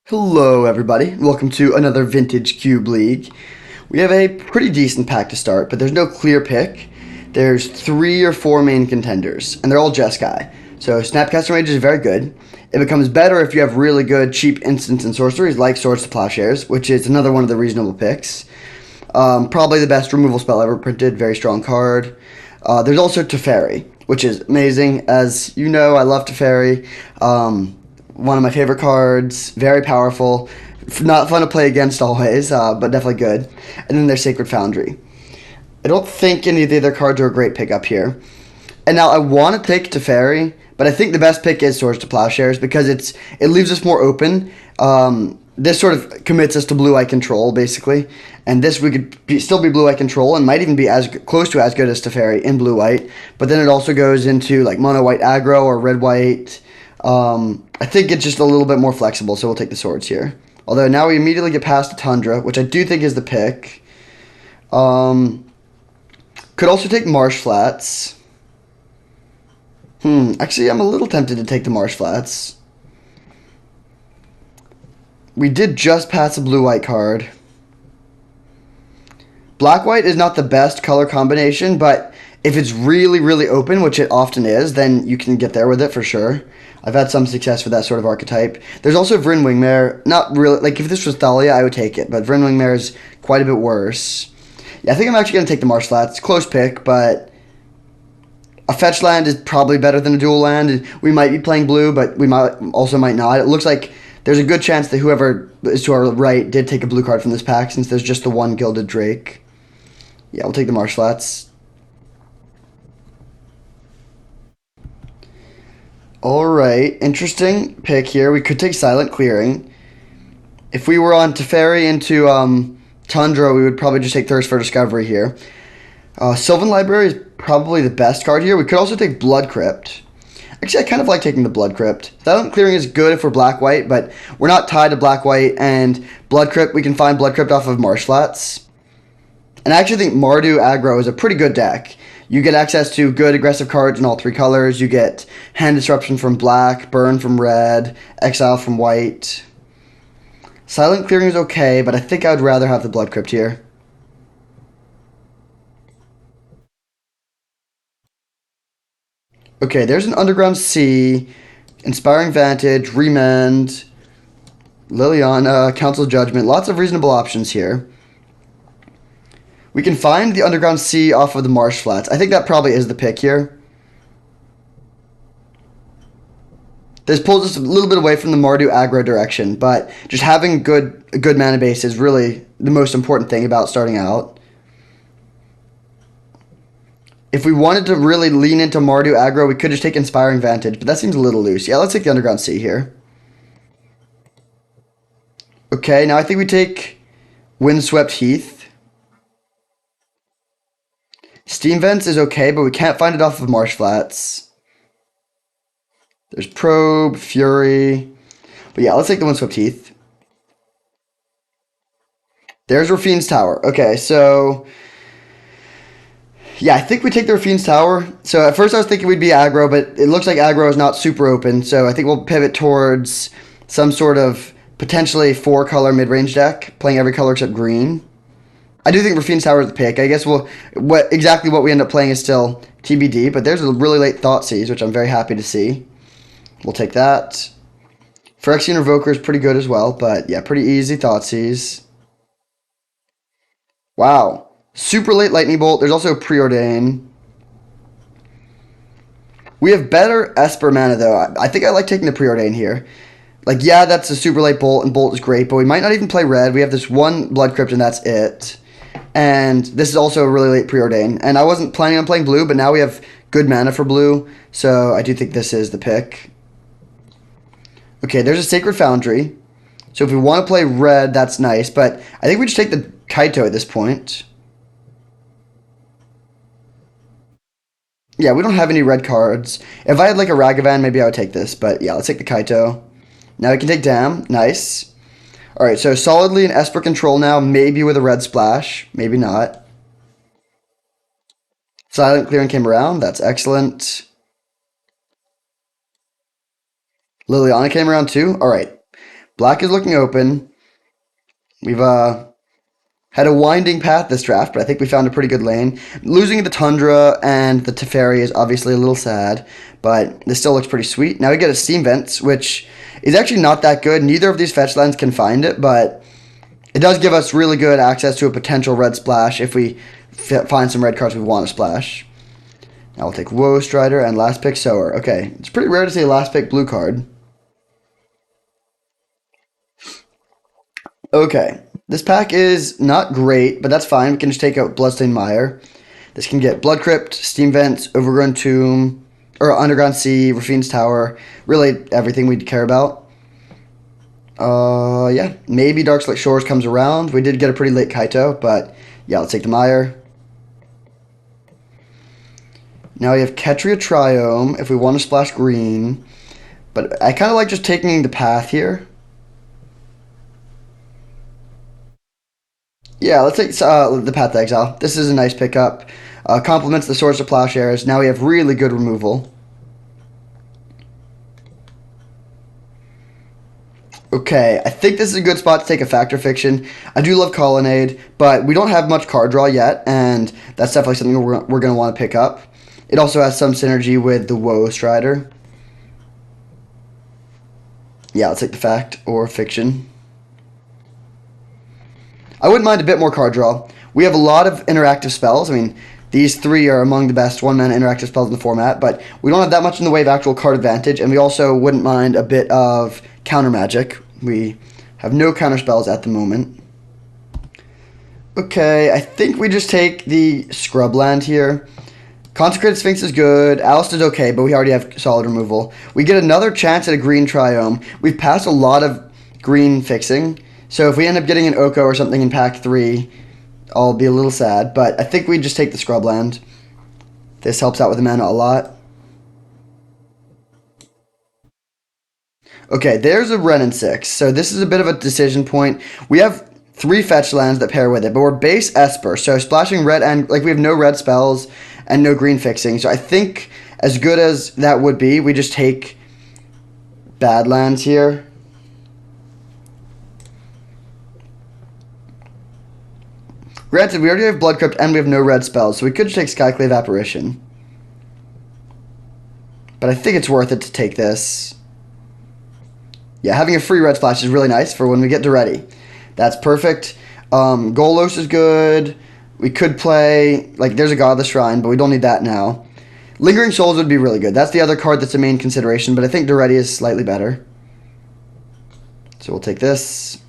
Hello everybody, welcome to another Vintage Cube League. We have a pretty decent pack to start, but there's no clear pick. There's 3 or 4 main contenders, and they're all Jeskai. So Snapcaster Mage is very good. It becomes better if you have really good cheap instants and sorceries like Swords to Plowshares, which is another one of the reasonable picks. Probably the best removal spell ever printed, very strong card. There's also Teferi, which is amazing. As you know, I love Teferi. One of my favorite cards, very powerful, not fun to play against always, but definitely good. And then there's Sacred Foundry. I don't think any of the other cards are a great pick up here. And now I want to take Teferi, but I think the best pick is Swords to Plowshares because it leaves us more open. This sort of commits us to blue-eye control, basically. And this we could still be blue-eye control and might even be as close to as good as Teferi in blue-white. But then it also goes into like mono-white aggro or red-white. I think it's just a little bit more flexible, so we'll take the swords here. Although now we immediately get past the Tundra, which I do think is the pick. Could also take Marsh Flats. Actually, I'm a little tempted to take the Marsh Flats. We did just pass a blue-white card. Black-white is not the best color combination, but if it's really, really open, which it often is, then you can get there with it for sure. I've had some success with that sort of archetype. There's also Vryn Wingmare. Not really, like if this was Thalia, I would take it, but Vryn Wingmare is quite a bit worse. Yeah, I think I'm actually going to take the Marsh Flats. Close pick, but a fetch land is probably better than a dual land. We might be playing blue, but we might not. It looks like there's a good chance that whoever is to our right did take a blue card from this pack since there's just the one Gilded Drake. Yeah, we'll take the Marsh Flats. Alright, interesting pick here. We could take Silent Clearing. If we were on Teferi into Tundra, we would probably just take Thirst for Discovery here. Sylvan Library is probably the best card here. We could also take Blood Crypt. Actually, I kind of like taking the Blood Crypt. Silent Clearing is good if we're black-white, but we're not tied to black-white, and Blood Crypt, we can find Blood Crypt off of Marsh Flats. And I actually think Mardu Aggro is a pretty good deck. You get access to good aggressive cards in all 3 colors. You get Hand Disruption from black, Burn from red, Exile from white. Silent Clearing is okay, but I think I would rather have the Blood Crypt here. Okay, there's an Underground Sea, Inspiring Vantage, Remand, Liliana, Council Judgment. Lots of reasonable options here. We can find the Underground Sea off of the Marsh Flats. I think that probably is the pick here. This pulls us a little bit away from the Mardu aggro direction, but just having a good mana base is really the most important thing about starting out. If we wanted to really lean into Mardu aggro, we could just take Inspiring Vantage, but that seems a little loose. Yeah, let's take the Underground Sea here. Okay, now I think we take Windswept Heath. Steam Vents is okay, but we can't find it off of Marsh Flats. There's Probe, Fury. But yeah, let's take the Windswept Heath. There's Raffine's Tower. Okay, so yeah, I think we take the Raffine's Tower. So at first I was thinking we'd be aggro, but it looks like aggro is not super open. So I think we'll pivot towards some sort of potentially 4-color mid-range deck, playing every color except green. I do think Raffine's Tower is the pick. I guess exactly what we end up playing is still TBD, but there's a really late Thoughtseize, which I'm very happy to see. We'll take that. Phyrexian Revoker is pretty good as well, but yeah, pretty easy Thoughtseize. Wow. Super late Lightning Bolt. There's also Preordain. We have better Esper mana, though. I think I like taking the Preordain here. Like, yeah, that's a super late Bolt, and Bolt is great, but we might not even play red. We have this one Blood Crypt, and that's it. And this is also a really late Preordain. And I wasn't planning on playing blue, but now we have good mana for blue, so I do think this is the pick. Okay, there's a Sacred Foundry. So if we want to play red, that's nice, but I think we just take the Kaito at this point. Yeah, we don't have any red cards. If I had like a Ragavan, maybe I would take this, but yeah, let's take the Kaito. Now we can take Dam. Nice. Alright, so solidly in Esper control now, maybe with a red splash. Maybe not. Silent Clearing came around. That's excellent. Liliana came around too. Alright. Black is looking open. We've had a winding path this draft, but I think we found a pretty good lane. Losing the Tundra and the Teferi is obviously a little sad, but this still looks pretty sweet. Now we get a Steam Vents, which is actually not that good. Neither of these fetch lands can find it, but it does give us really good access to a potential red splash if we find some red cards we want to splash. Now we'll take Woe Strider and last pick Sower. Okay, it's pretty rare to see a last pick blue card. Okay, this pack is not great, but that's fine. We can just take out Bloodstained Mire. This can get Blood Crypt, Steam Vents, Overgrown Tomb, or Underground Sea, Rafine's Tower. Really everything we'd care about. Yeah, maybe Darkslate Shores comes around. We did get a pretty late Kaito, but yeah, let's take the Mire. Now we have Ketria Triome if we want to splash green, but I kind of like just taking the path here. Yeah, let's take the Path to Exile. This is a nice pickup. Complements the Swords to Plowshares. Now we have really good removal. Okay, I think this is a good spot to take a Fact or Fiction. I do love Colonnade, but we don't have much card draw yet, and that's definitely something we're going to want to pick up. It also has some synergy with the Woe Strider. Yeah, let's take the Fact or Fiction. I wouldn't mind a bit more card draw. We have a lot of interactive spells. I mean, these three are among the best one-mana interactive spells in the format, but we don't have that much in the way of actual card advantage, and we also wouldn't mind a bit of counter magic. We have no counter spells at the moment. Okay, I think we just take the Scrubland here. Consecrated Sphinx is good. Alist is okay, but we already have solid removal. We get another chance at a green Triome. We've passed a lot of green fixing, so if we end up getting an Oko or something in pack 3, I'll be a little sad, but I think we just take the Scrubland. This helps out with the mana a lot. Okay, there's a Wrenn and 6, so this is a bit of a decision point. We have 3 fetch lands that pair with it, but we're base Esper, so splashing red and, like, we have no red spells and no green fixing, so I think as good as that would be, we just take Badlands here. Granted, we already have Blood Crypt and we have no red spells, so we could just take Skyclave Apparition. But I think it's worth it to take this. Yeah, having a free red splash is really nice for when we get to ready. That's perfect. Golos is good. We could play, like, there's a Godless Shrine, but we don't need that now. Lingering Souls would be really good. That's the other card that's a main consideration, but I think Duretti is slightly better. So we'll take this.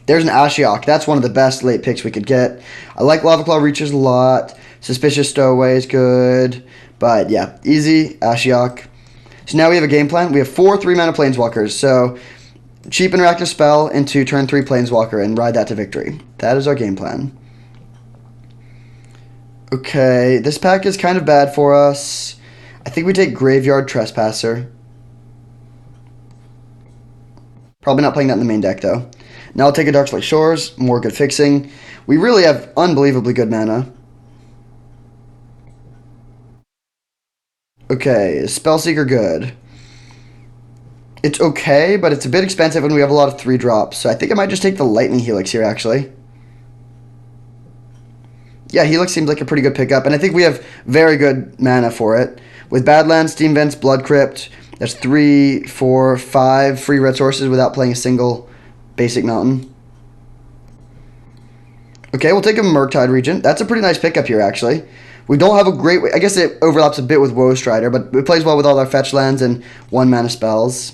There's an Ashiok. That's one of the best late picks we could get. I like Lava Claw Reaches a lot. Suspicious Stowaway is good. But yeah, easy, Ashiok. So now we have a game plan. We have 4 3-mana Planeswalkers. So cheap interactive spell into turn 3 Planeswalker and ride that to victory. That is our game plan. Okay, this pack is kind of bad for us. I think we take Graveyard Trespasser. Probably not playing that in the main deck, though. Now I'll take a Darkslate Shores, more good fixing. We really have unbelievably good mana. Okay, is Spellseeker good? It's okay, but it's a bit expensive and we have a lot of 3 drops, so I think I might just take the Lightning Helix here, actually. Yeah, Helix seems like a pretty good pickup, and I think we have very good mana for it. With Badlands, Steam Vents, Blood Crypt, that's 3, 4, 5 free red sources without playing a single basic mountain. Okay, we'll take a Murktide Regent. That's a pretty nice pickup here, actually. We don't have a great... I guess it overlaps a bit with Woe Strider, but it plays well with all our fetch lands and 1-mana spells.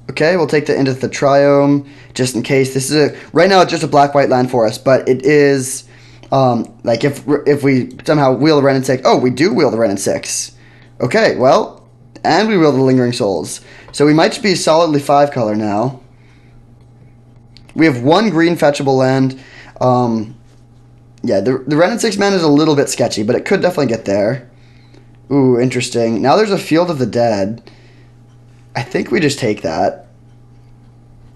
Okay, we'll take the Into the Triome, just in case. This is a... Right now, it's just a black-white land for us, but it is... like, if we somehow wheel the Wrenn and 6... Oh, we do wheel the Wrenn and 6. Okay, well... And we wheel the Lingering Souls. So we might just be solidly 5-color now. We have 1 green fetchable land. Yeah, the Wrenn and 6 mana is a little bit sketchy, but it could definitely get there. Ooh, interesting. Now there's a Field of the Dead. I think we just take that.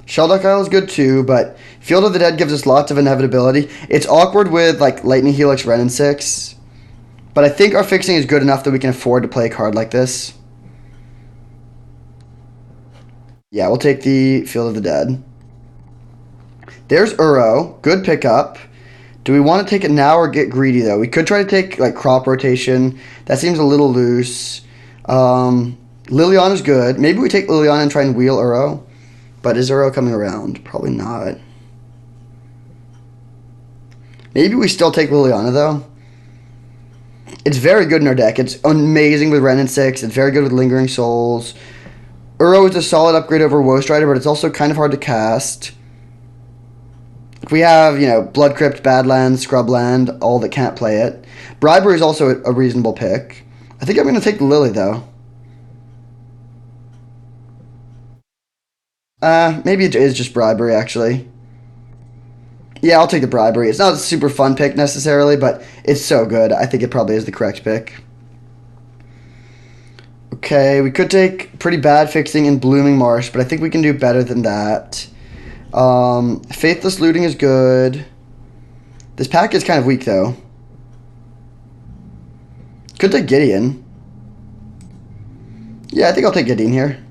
Shelduck Isle is good too, but Field of the Dead gives us lots of inevitability. It's awkward with, like, Lightning Helix, Wrenn and 6. But I think our fixing is good enough that we can afford to play a card like this. Yeah, we'll take the Field of the Dead. There's Uro. Good pickup. Do we want to take it now or get greedy, though? We could try to take, like, crop rotation. That seems a little loose. Liliana is good. Maybe we take Liliana and try and wheel Uro. But is Uro coming around? Probably not. Maybe we still take Liliana, though. It's very good in our deck. It's amazing with Ren and 6. It's very good with Lingering Souls. Uro is a solid upgrade over Woe Strider, but it's also kind of hard to cast. We have, Blood Crypt, Badlands, Scrubland, all that can't play it. Bribery is also a reasonable pick. I think I'm going to take the Lily, though. Maybe it is just Bribery, actually. Yeah, I'll take the Bribery. It's not a super fun pick, necessarily, but it's so good. I think it probably is the correct pick. Okay, we could take Pretty Bad Fixing in Blooming Marsh, but I think we can do better than that. Faithless Looting is good. This pack is kind of weak, though. Could take Gideon. Yeah, I think I'll take Gideon here.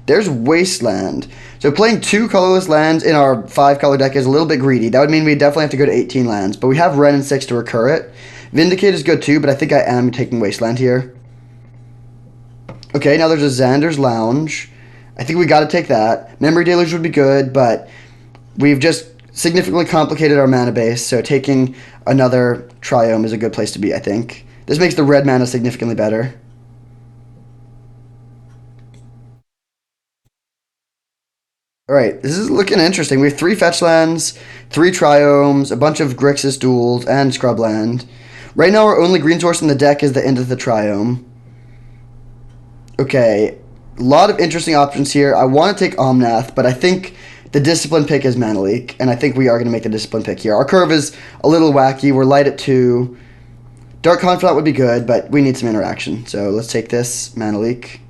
There's Wasteland. So playing 2 colorless lands in our 5-color deck is a little bit greedy. That would mean we definitely have to go to 18 lands. But we have Ren and 6 to recur it. Vindicate is good too, but I think I am taking Wasteland here. Okay, now there's a Xander's Lounge. I think we got to take that. Memory Deluge would be good, but we've just significantly complicated our mana base, so taking another Triome is a good place to be, I think. This makes the red mana significantly better. Alright, this is looking interesting. We have 3 fetch lands, 3 Triomes, a bunch of Grixis duels, and Scrubland. Right now our only green source in the deck is the end of the Triome. Okay, a lot of interesting options here. I want to take Omnath, but I think the Discipline pick is Mana Leak, and I think we are going to make the Discipline pick here. Our curve is a little wacky. We're light at 2. Dark Confidant would be good, but we need some interaction. So let's take this, Mana Leak.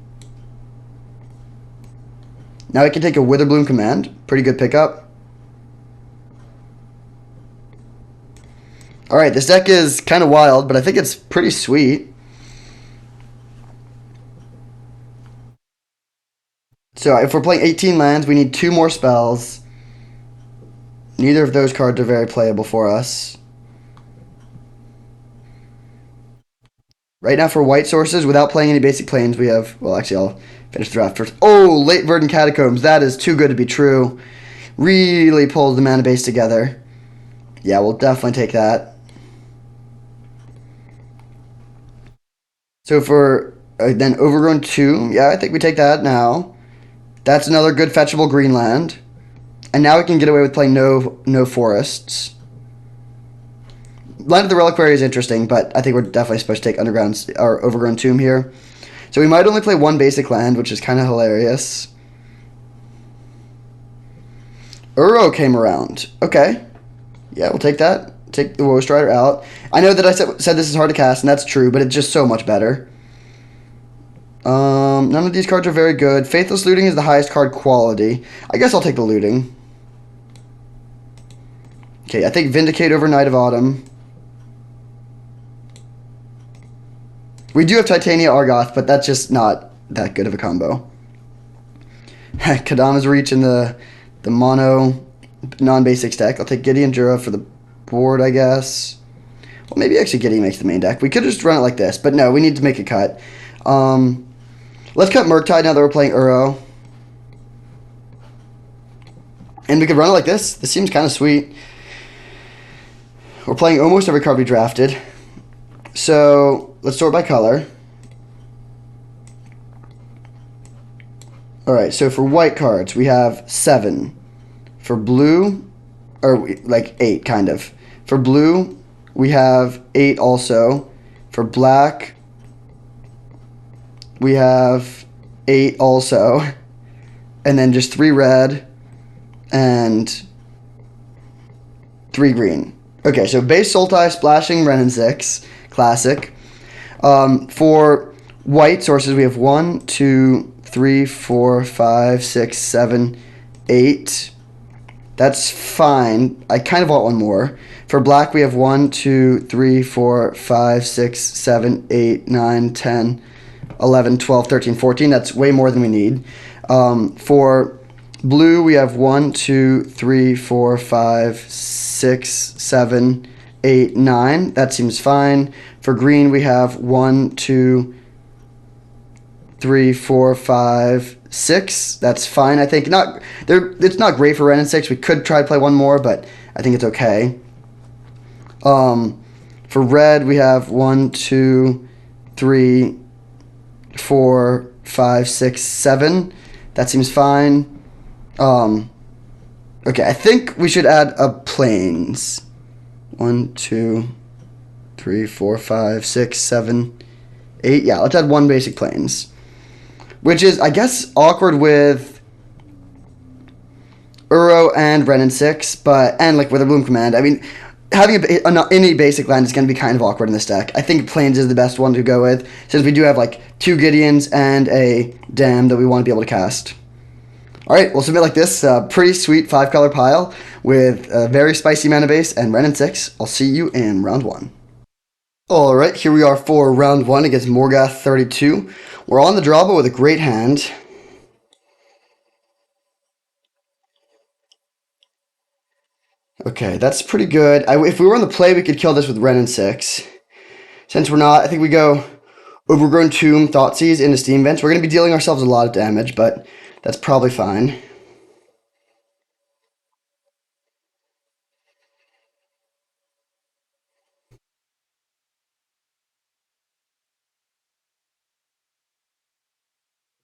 Now I can take a Witherbloom Command. Pretty good pickup. Alright, this deck is kind of wild, but I think it's pretty sweet. So if we're playing 18 lands, we need 2 more spells. Neither of those cards are very playable for us. Right now for white sources, without playing any basic planes, we have... Well, actually, I'll finish the draft first. Oh, Late Verdant Catacombs. That is too good to be true. Really pulls the mana base together. Yeah, we'll definitely take that. So for then Overgrown Tomb, yeah, I think we take that now. That's another good fetchable green land. And now we can get away with playing no forests. Land of the Reliquary is interesting, but I think we're definitely supposed to take Underground or Overgrown Tomb here. So we might only play 1 basic land, which is kind of hilarious. Uro came around. Okay. Yeah, we'll take that. Take the Woe Strider out. I know that I said this is hard to cast, and that's true, but it's just so much better. None of these cards are very good. Faithless Looting is the highest card quality. I guess I'll take the Looting. Okay, I think Vindicate over Night of Autumn. We do have Titania Argoth, but that's just not that good of a combo. Kadama's Reach in the mono non-basics deck. I'll take Gideon Jura for the board, I guess. Well, maybe actually Gideon makes the main deck. We could just run it like this, but no, we need to make a cut. Let's cut Murktide now that we're playing Uro. And we could run it like this. This seems kind of sweet. We're playing almost every card we drafted. So let's sort by color. Alright, so for white cards, we have 7. For blue, or like 8, kind of. For blue, we have 8 also. For black, we have 8 also. And then just 3 red and 3 green. Okay, so base Sultai, Splashing, Ren and 6. Classic. For white sources, we have 1, 2, 3, 4, 5, 6, 7, 8. That's fine. I kind of want 1 more. For black, we have 1, 2, 3, 4, 5, 6, 7, 8, 9, 10, 11, 12, 13, 14. That's way more than we need. For blue, we have 1, 2, 3, 4, 5, 6, 7, 8, 9. That seems fine. For green, we have 1, 2, 3, 4, 5, 6. That's fine. I think not. It's not great for Ren and 6. We could try to play one more, but I think it's okay. For red, we have 1, 2, 3, 4, 5, 6, 7. That seems fine. Okay, I think we should add a plains. 1, 2, 3, 4, 5, 6, 7, 8. Yeah, let's add one basic plains. Which is, I guess, awkward with Uro and Ren and 6, and like with a Bloom Command. I mean, having any basic land is going to be kind of awkward in this deck. I think Plains is the best one to go with, since we do have like 2 Gideons and a Dam that we want to be able to cast. Alright, we'll submit like this. Pretty sweet 5-color pile with a very spicy mana base and Ren and 6. I'll see you in round 1. Alright, here we are for round 1 against Morgath 32. We're on the draw, but with a great hand. Okay, that's pretty good. If we were on the play, we could kill this with Ren and 6. Since we're not, I think we go Overgrown Tomb, Thoughtseize into Steam Vents. We're going to be dealing ourselves a lot of damage, but that's probably fine.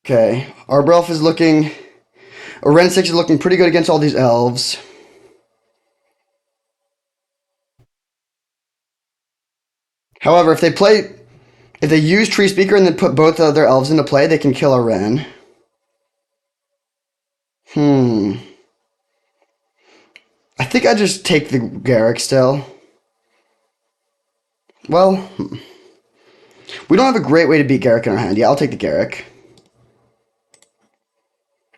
Okay, Arbor Elf is looking... Or Ren 6 is looking pretty good against all these elves. However, if they use Tree Speaker and then put both of their elves into play, they can kill our Ren. I think I just take the Garruk still. Well, we don't have a great way to beat Garruk in our hand. Yeah, I'll take the Garruk.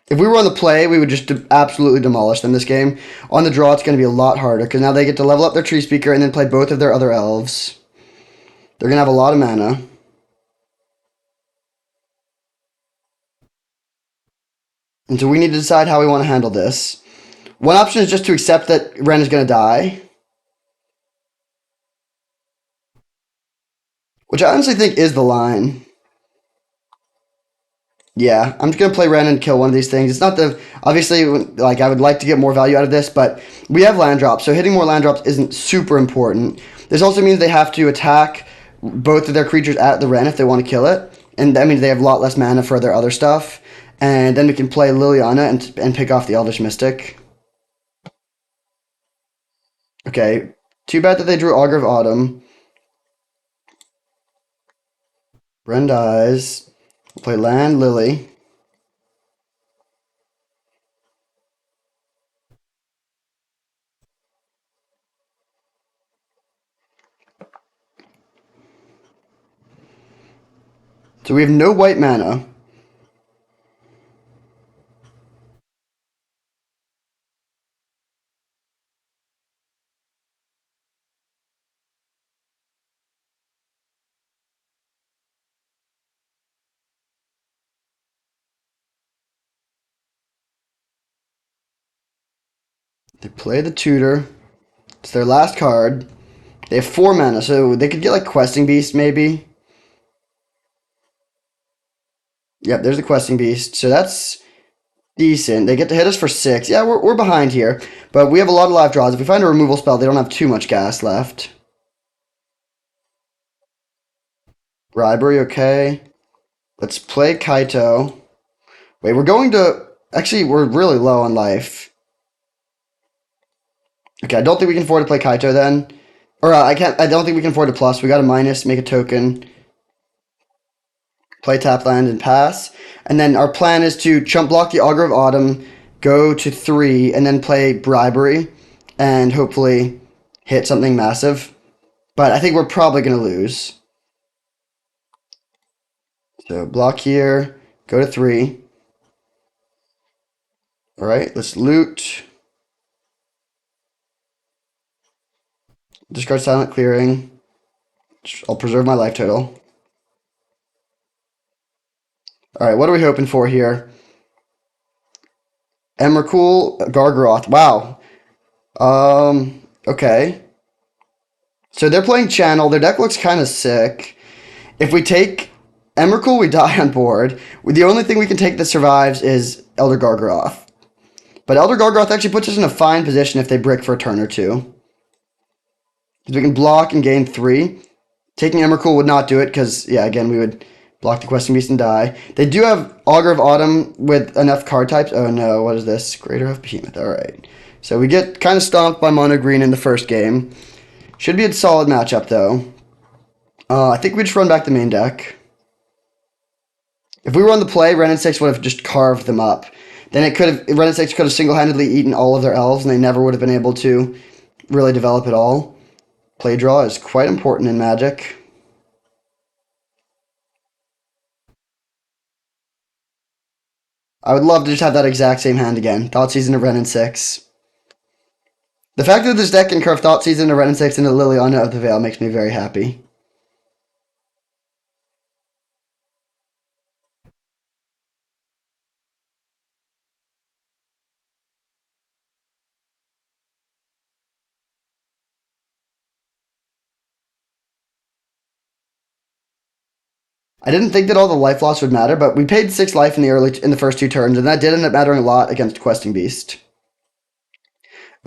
If we were on the play, we would just absolutely demolish them this game. On the draw, it's going to be a lot harder, because now they get to level up their Tree Speaker and then play both of their other elves. They're going to have a lot of mana. And so we need to decide how we want to handle this. One option is just to accept that Ren is going to die. Which I honestly think is the line. Yeah, I'm just going to play Ren and kill one of these things. It's not the... Obviously, like, I would like to get more value out of this, but we have land drops, so hitting more land drops isn't super important. This also means they have to attack both of their creatures at the Ren if they want to kill it. And that means they have a lot less mana for their other stuff. And then we can play Liliana and pick off the Elvish Mystic. Okay, too bad that they drew Augur of Autumn. Ren dies. We'll play land, Lily. So we have no white mana. They play the Tutor. It's their last card. They have 4 mana, so they could get like Questing Beast maybe. Yep, there's the Questing Beast. So that's decent. They get to hit us for 6. Yeah, we're behind here. But we have a lot of live draws. If we find a removal spell, they don't have too much gas left. Bribery, okay. Let's play Kaito. Wait, we're going to... Actually, we're really low on life. Okay, I don't think we can afford to play Kaito then. Or I don't think we can afford to plus. We got a minus, make a token. Play tap land and pass. And then our plan is to chump block the Augur of Autumn, go to 3, and then play Bribery, and hopefully hit something massive. But I think we're probably going to lose. So block here, go to 3. Alright, let's loot. Discard Silent Clearing. I'll preserve my life total. All right, what are we hoping for here? Emrakul, Gargaroth. Wow. Okay. So they're playing Channel. Their deck looks kind of sick. If we take Emrakul, we die on board. The only thing we can take that survives is Elder Gargaroth. But Elder Gargaroth actually puts us in a fine position if they brick for a turn or two. Because we can block and gain 3. Taking Emrakul would not do it because, yeah, again, we would block the Questing Beast and die. They do have Augur of Autumn with enough card types. Oh no, what is this? Greater of Behemoth. Alright. So we get kind of stomped by Mono Green in the first game. Should be a solid matchup, though. I think we just run back the main deck. If we were on the play, Wrenn and Six would have just carved them up. Then Wrenn and Six could have single-handedly eaten all of their elves, and they never would have been able to really develop at all. Play draw is quite important in Magic. I would love to just have that exact same hand again. Thoughtseize of Wrenn and Six. The fact that this deck can curve Thoughtseize of Wrenn and Six into Liliana of the Veil makes me very happy. I didn't think that all the life loss would matter, but we paid 6 life in the first 2 turns, and that did end up mattering a lot against Questing Beast.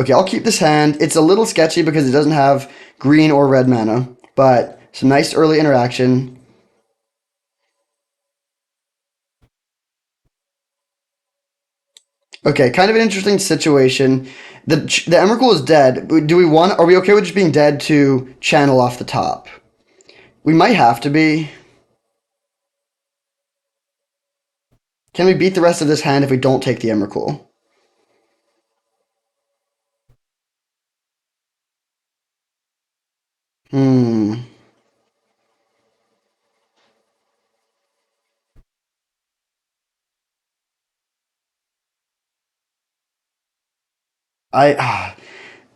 Okay, I'll keep this hand. It's a little sketchy because it doesn't have green or red mana, but some nice early interaction. Okay, kind of an interesting situation. The Emrakul is dead. Are we okay with just being dead to channel off the top? We might have to be. Can we beat the rest of this hand if we don't take the Emrakul? Hmm.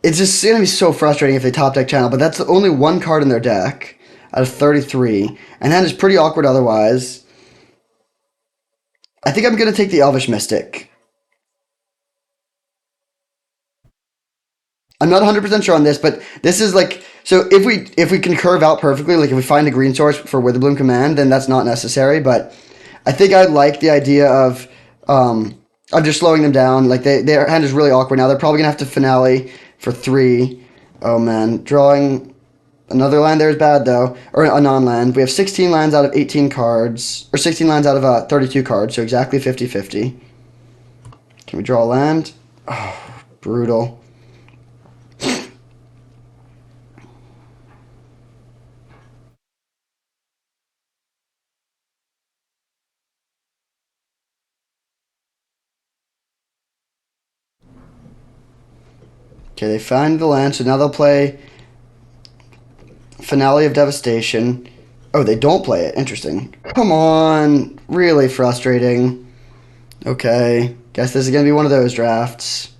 It's just gonna be so frustrating if they top deck channel, but that's the only one card in their deck out of 33, and that is pretty awkward otherwise. I think I'm gonna take the Elvish Mystic. I'm not 100% sure on this, but this is like, so if we can curve out perfectly, like if we find a green source for Witherbloom Command, then that's not necessary. But I think I like the idea of just slowing them down. Like their hand is really awkward now. They're probably gonna have to finale for 3. Oh man, drawing another land there is bad though, or a non-land. We have 16 lands out of 18 cards, or 16 lands out of 32 cards, so exactly 50-50. Can we draw a land? Oh, brutal. Okay, they find the land, so now they'll play Finale of Devastation. Oh, they don't play it. Interesting. Come on. Really frustrating. Okay. Guess this is going to be one of those drafts.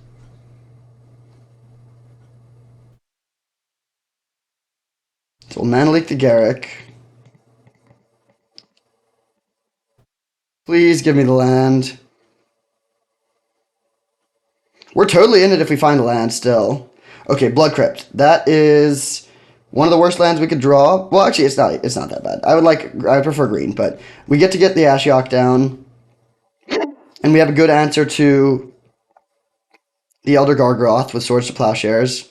So we'll Mana Leak the Garruk. Please give me the land. We're totally in it if we find a land still. Okay, Blood Crypt. That is one of the worst lands we could draw. Well, actually, it's not that bad. I prefer green, but we get to get the Ashiok down. And we have a good answer to the Elder Gargaroth with Swords to Plowshares.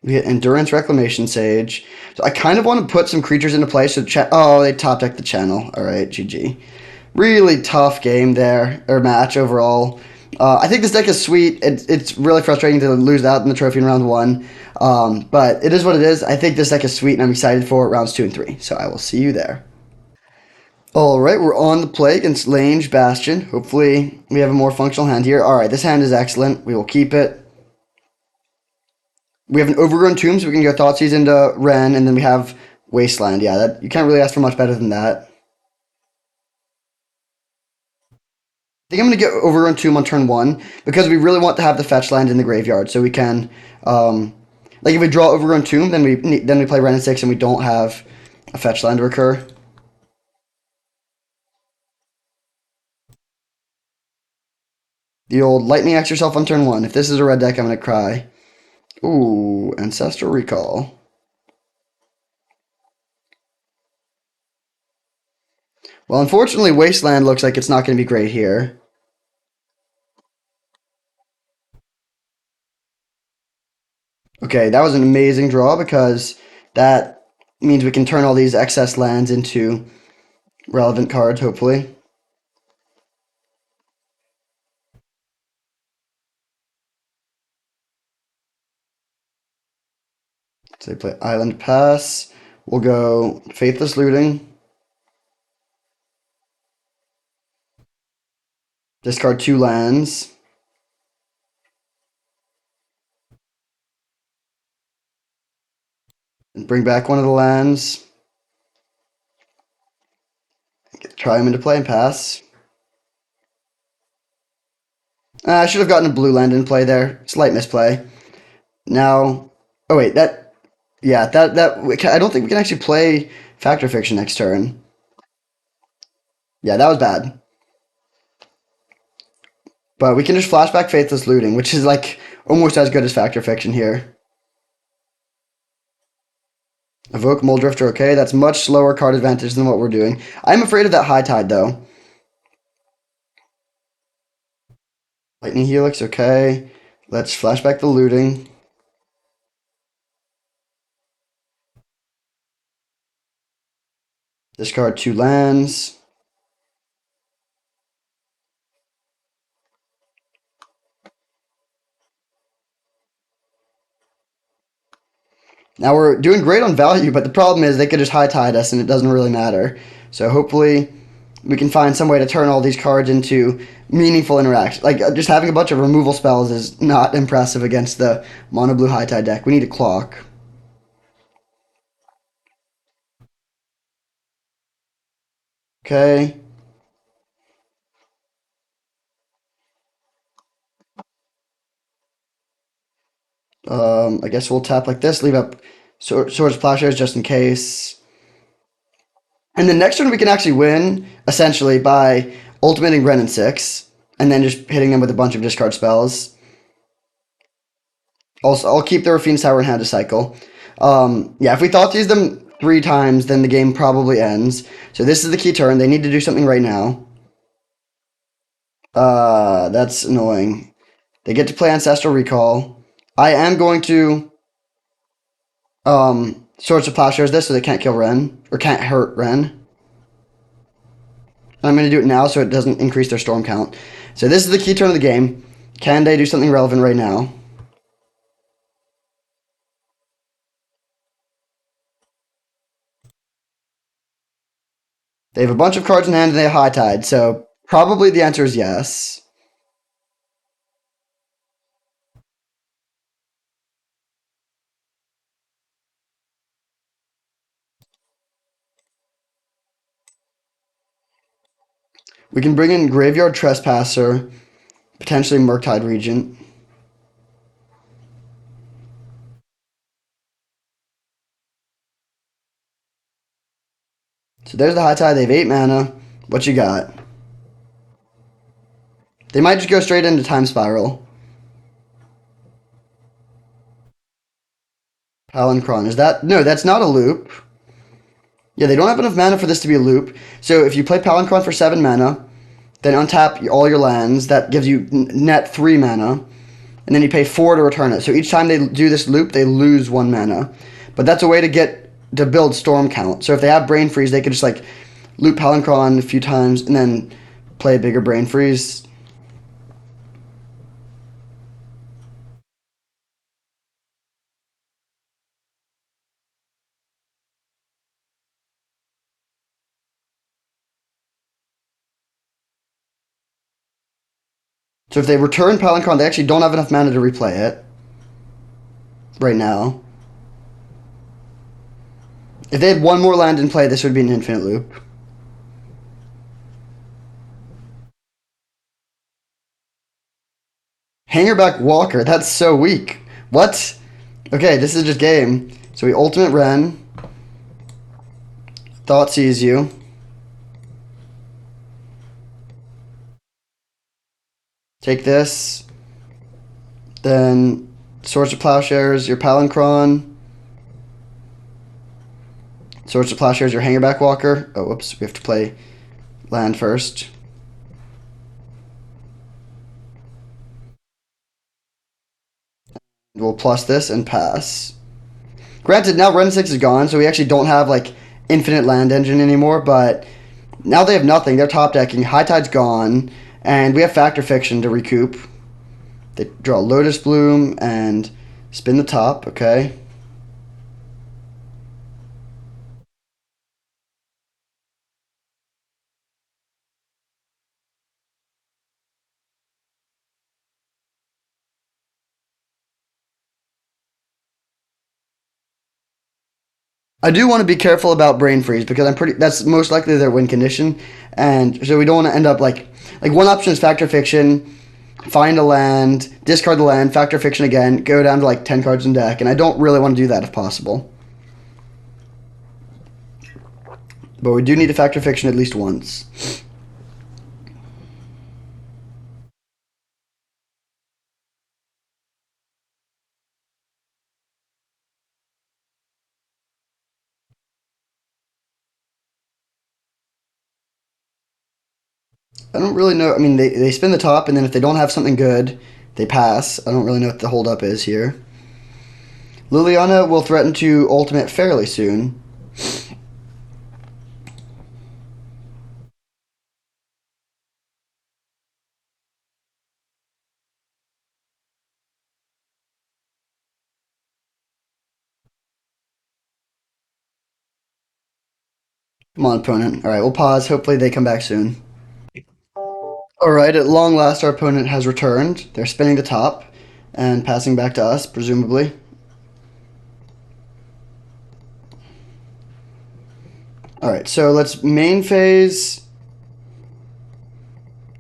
We get Endurance Reclamation Sage. So I kind of want to put some creatures into play. So they top deck the channel. All right, GG. Really tough game there, or match overall. I think this deck is sweet. It's really frustrating to lose out in the trophy in round 1. But it is what it is. I think this deck is sweet, and I'm excited for rounds 2 and 3. So I will see you there. Alright, we're on the play against Lange Bastion. Hopefully we have a more functional hand here. Alright, this hand is excellent. We will keep it. We have an Overgrown Tomb, so we can go Thoughtseize into Wrenn, and then we have Wasteland. Yeah, you can't really ask for much better than that. I think I'm going to get Overgrown Tomb on turn 1, because we really want to have the fetch land in the graveyard, so we can, like if we draw Overgrown Tomb, then we play Wrenn and 6, and we don't have a fetch land to recur. The old lightning axe yourself on turn 1. If this is a red deck, I'm going to cry. Ooh, Ancestral Recall. Well, unfortunately, Wasteland looks like it's not going to be great here. Okay, that was an amazing draw because that means we can turn all these excess lands into relevant cards, hopefully. So they play Island Pass. We'll go Faithless Looting. Discard 2 lands. And bring back one of the lands. Try them into play and pass. I should have gotten a blue land in play there. Slight misplay. Now, oh wait, yeah, I don't think we can actually play Fact or Fiction next turn. Yeah, that was bad. But we can just flashback Faithless Looting, which is like almost as good as Fact or Fiction here. Evoke Muldrifter, okay, that's much slower card advantage than what we're doing. I'm afraid of that High Tide though. Lightning Helix, okay. Let's flashback the Looting. Discard 2 lands. Now we're doing great on value, but the problem is they could just High Tide us and it doesn't really matter. So hopefully we can find some way to turn all these cards into meaningful interaction. Like just having a bunch of removal spells is not impressive against the mono blue High Tide deck. We need a clock. Okay. I guess we'll tap like this, leave up Swords of Plowshares just in case. And the next turn we can actually win, essentially, by ultimating Wrenn and 6, and then just hitting them with a bunch of discard spells. Also, I'll keep the Raffine's Tower in hand to cycle. Yeah, if we thought these them 3 times, then the game probably ends. So this is the key turn. They need to do something right now. That's annoying. They get to play Ancestral Recall. I am going to Swords of Plowshares this so they can't kill Wrenn, or can't hurt Wrenn. I'm going to do it now so it doesn't increase their storm count. So this is the key turn of the game. Can they do something relevant right now? They have a bunch of cards in hand and they have High Tide, so probably the answer is yes. We can bring in Graveyard Trespasser, potentially Murktide Regent. So there's the High Tide. They have 8 mana. What you got? They might just go straight into Time Spiral. Palinchron. Is that... No, that's not a loop. Yeah, they don't have enough mana for this to be a loop. So if you play Palinchron for 7 mana, then untap all your lands. That gives you net 3 mana. And then you pay 4 to return it. So each time they do this loop, they lose 1 mana. But that's a way to build storm count. So if they have Brain Freeze, they could just like loop Palinchron a few times and then play a bigger Brain Freeze. So if they return Palinchron, they actually don't have enough mana to replay it right now. If they had one more land in play, this would be an infinite loop. Hangerback Walker, that's so weak. What? Okay, this is just game. So we ultimate Wrenn. Thoughtseize you. Take this. Then Swords of Plowshares, your Palancron. Swords of Plowshares, your Hangerback Walker. Oh, whoops, we have to play land first. We'll plus this and pass. Granted, now Ren 6 is gone, so we actually don't have, like, infinite land engine anymore, but now they have nothing. They're top decking. High Tide's gone, and we have Factor Fiction to recoup. They draw Lotus Bloom and spin the top, okay. I do want to be careful about Brain Freeze because that's most likely their win condition, and so we don't want to end up like one option is Factor Fiction, find a land, discard the land, Factor Fiction again, go down to like 10 cards in deck, and I don't really want to do that if possible. But we do need to Factor Fiction at least once. I don't really know. I mean, they spin the top, and then if they don't have something good, they pass. I don't really know what the holdup is here. Liliana will threaten to ultimate fairly soon. Come on, opponent. All right, we'll pause. Hopefully they come back soon. All right, at long last, our opponent has returned. They're spinning the top and passing back to us, presumably. All right, so let's main phase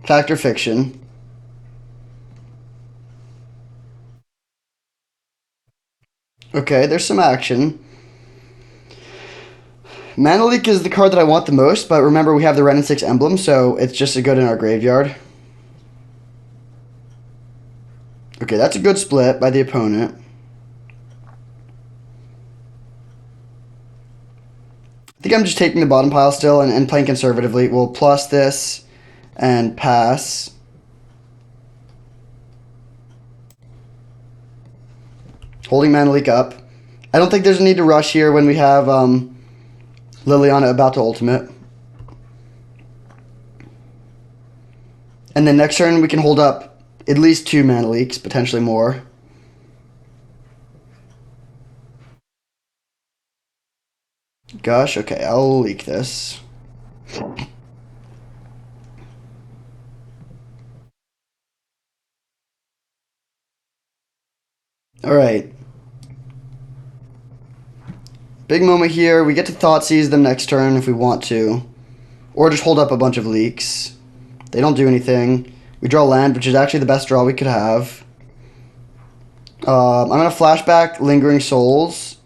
Factor Fiction. Okay, there's some action. Mana Leak is the card that I want the most, but remember we have the Ren and 6 emblem, so it's just as good in our graveyard. Okay, that's a good split by the opponent. I think I'm just taking the bottom pile still and playing conservatively. We'll plus this and pass. Holding Mana Leak up. I don't think there's a need to rush here when we have Liliana about to ultimate. And then next turn we can hold up at least 2 Mana Leaks, potentially more. Gosh, okay, I'll leak this. Alright. Big moment here. We get to Thought Seize them next turn if we want to. Or just hold up a bunch of leaks. They don't do anything. We draw land, which is actually the best draw we could have. I'm going to flashback Lingering Souls.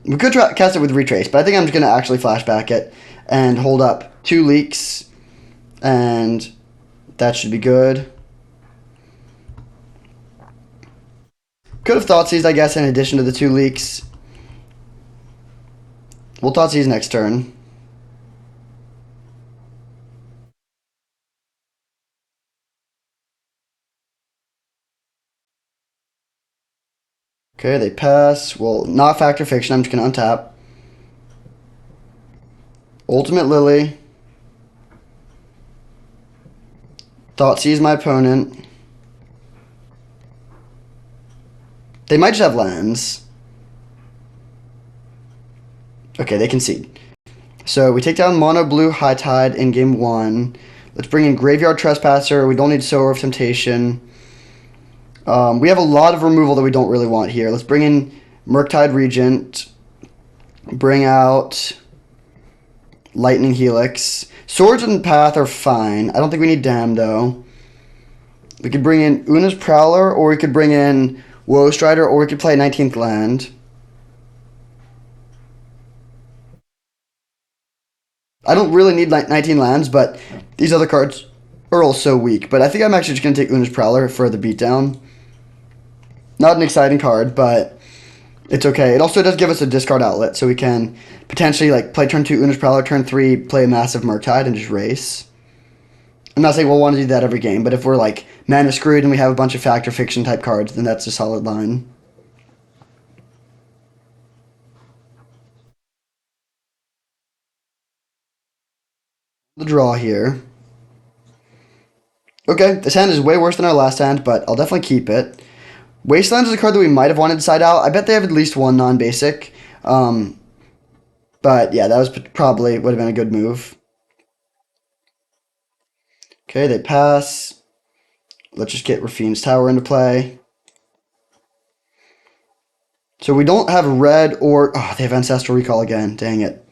We could cast it with Retrace, but I think I'm just going to actually flashback it and hold up 2 leaks. And that should be good. Could have Thought Seized, I guess, in addition to the 2 leaks. We'll Thought Seize next turn. Okay, they pass. Well, not Factor Fiction. I'm just going to untap. Ultimate Lily. Thought Seize my opponent. They might just have lands. Okay, they concede. So we take down Mono Blue High Tide in game 1. Let's bring in Graveyard Trespasser. We don't need Sower of Temptation. We have a lot of removal that we don't really want here. Let's bring in Murktide Regent. Bring out Lightning Helix. Swords and Path are fine. I don't think we need Dam, though. We could bring in Una's Prowler, or we could bring in Woe Strider, or we could play 19th Land. I don't really need 19 lands, but these other cards Earl's so weak, but I think I'm actually just going to take Una's Prowler for the beatdown. Not an exciting card, but it's okay. It also does give us a discard outlet, so we can potentially like play turn 2 Una's Prowler, turn 3 play a massive Murktide and just race. I'm not saying we'll want to do that every game, but if we're like mana screwed and we have a bunch of Fact or Fiction type cards, then that's a solid line. The draw here. Okay, this hand is way worse than our last hand, but I'll definitely keep it. Wastelands is a card that we might have wanted to side out. I bet they have at least one non-basic. But yeah, that was probably would have been a good move. Okay, they pass. Let's just get Rafine's Tower into play. So we don't have red or... Oh, they have Ancestral Recall again. Dang it.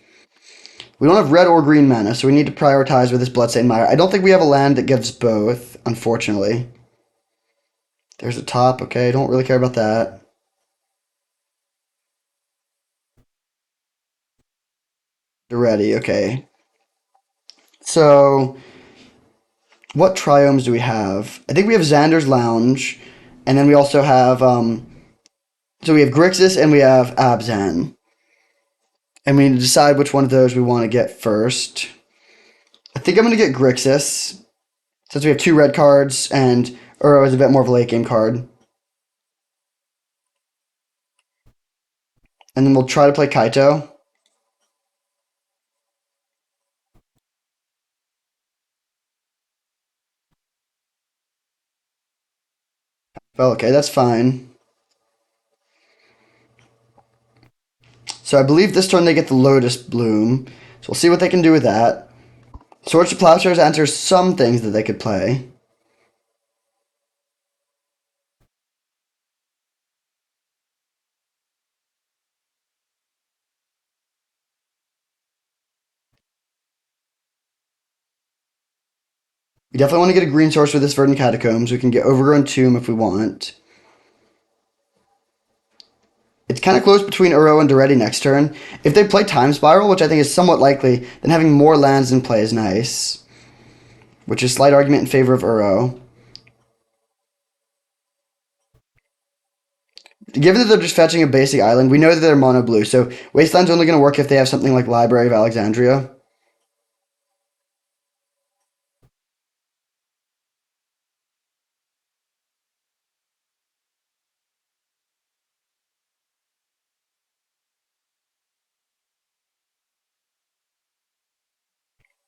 We don't have red or green mana, so we need to prioritize with this Bloodstained Mire. I don't think we have a land that gives both, unfortunately. There's a top. Okay, don't really care about that. They're ready. Okay. So, what triomes do we have? I think we have Xander's Lounge, and then we also have... so we have Grixis and we have Abzan. And we need to decide which one of those we want to get first. I think I'm going to get Grixis, since we have 2 red cards, and Uro is a bit more of a late game card. And then we'll try to play Kaito. Well, okay, that's fine. So I believe this turn they get the Lotus Bloom. So we'll see what they can do with that. Swords to Plowshares answers some things that they could play. We definitely want to get a green source with this Verdant Catacombs. We can get Overgrown Tomb if we want. It's kind of close between Uro and Daretti next turn. If they play Time Spiral, which I think is somewhat likely, then having more lands in play is nice. Which is a slight argument in favor of Uro. Given that they're just fetching a basic island, we know that they're mono blue, so Wasteland's only going to work if they have something like Library of Alexandria.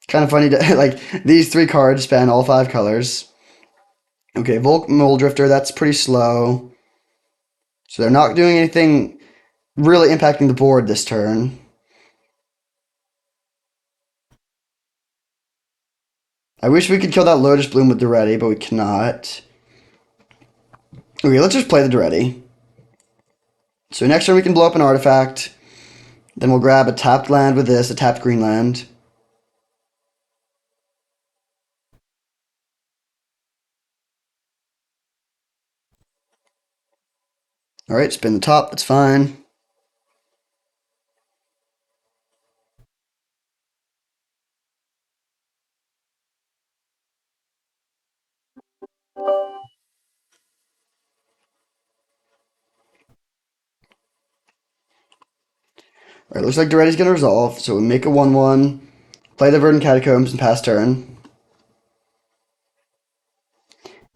Kind of funny to, like, these 3 cards span all 5 colors. Okay, Volk Moldrifter, that's pretty slow. So they're not doing anything really impacting the board this turn. I wish we could kill that Lotus Bloom with Daretti, but we cannot. Okay, let's just play the Daretti. So next turn we can blow up an artifact. Then we'll grab a tapped land with this, a tapped green land. Alright, spin the top, that's fine. Alright, looks like Daretti's gonna resolve, so we make a 1-1, play the Verdant Catacombs and pass turn.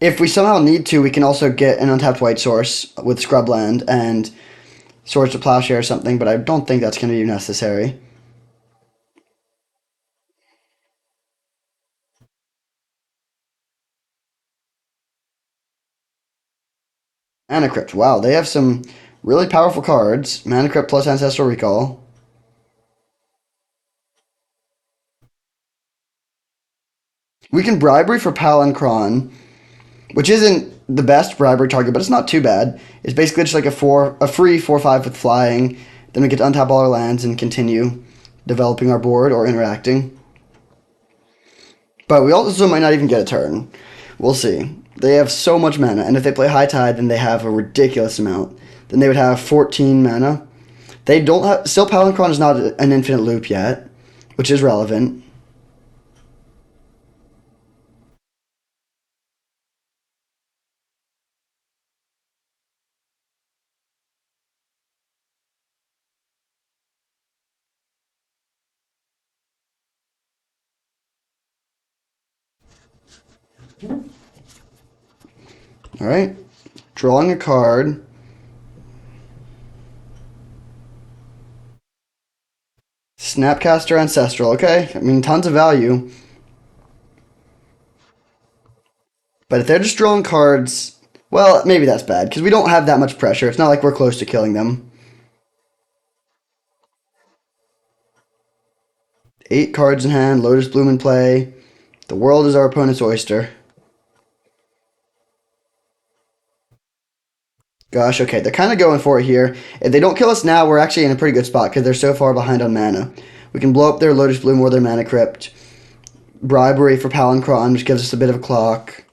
If we somehow need to, we can also get an untapped white source with Scrubland and Swords to Plowshare or something, but I don't think that's going to be necessary. Mana Crypt. Wow, they have some really powerful cards. Mana Crypt plus Ancestral Recall. We can Bribery for Pal and Kron, which isn't the best bribery target, but it's not too bad. It's basically just like a free 4/5 with flying. Then we get to untap all our lands and continue developing our board or interacting. But we also might not even get a turn. We'll see. They have so much mana, and if they play High Tide, then they have a ridiculous amount. Then they would have 14 mana. They don't have... Still, Palinchron is not an infinite loop yet, which is relevant. Alright. Drawing a card. Snapcaster Ancestral. Okay. I mean, tons of value. But if they're just drawing cards, well, maybe that's bad, because we don't have that much pressure. It's not like we're close to killing them. 8 cards in hand, Lotus Bloom in play. The world is our opponent's oyster. Gosh, okay, they're kind of going for it here. If they don't kill us now, we're actually in a pretty good spot because they're so far behind on mana. We can blow up their Lotus Bloom or their Mana Crypt. Bribery for Palinchron, which gives us a bit of a clock.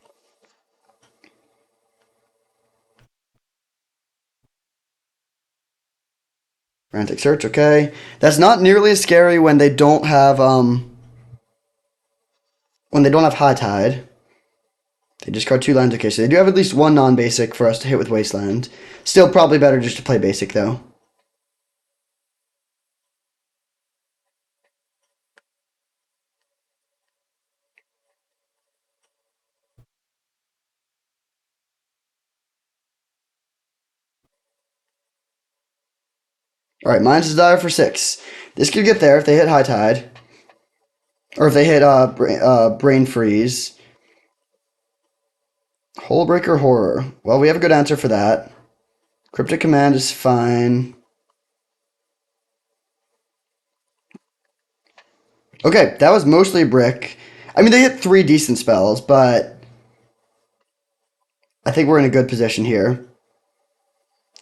Frantic Search, okay. That's not nearly as scary when they don't have High Tide. They discard 2 lands. Okay, so they do have at least 1 non-basic for us to hit with Wasteland. Still probably better just to play basic, though. Alright, Mind's Desire for 6. This could get there if they hit High Tide. Or if they hit Brain Freeze. Hullbreaker Horror. Well, we have a good answer for that. Cryptic Command is fine. Okay, that was mostly a brick. I mean, they hit 3 decent spells, but I think we're in a good position here.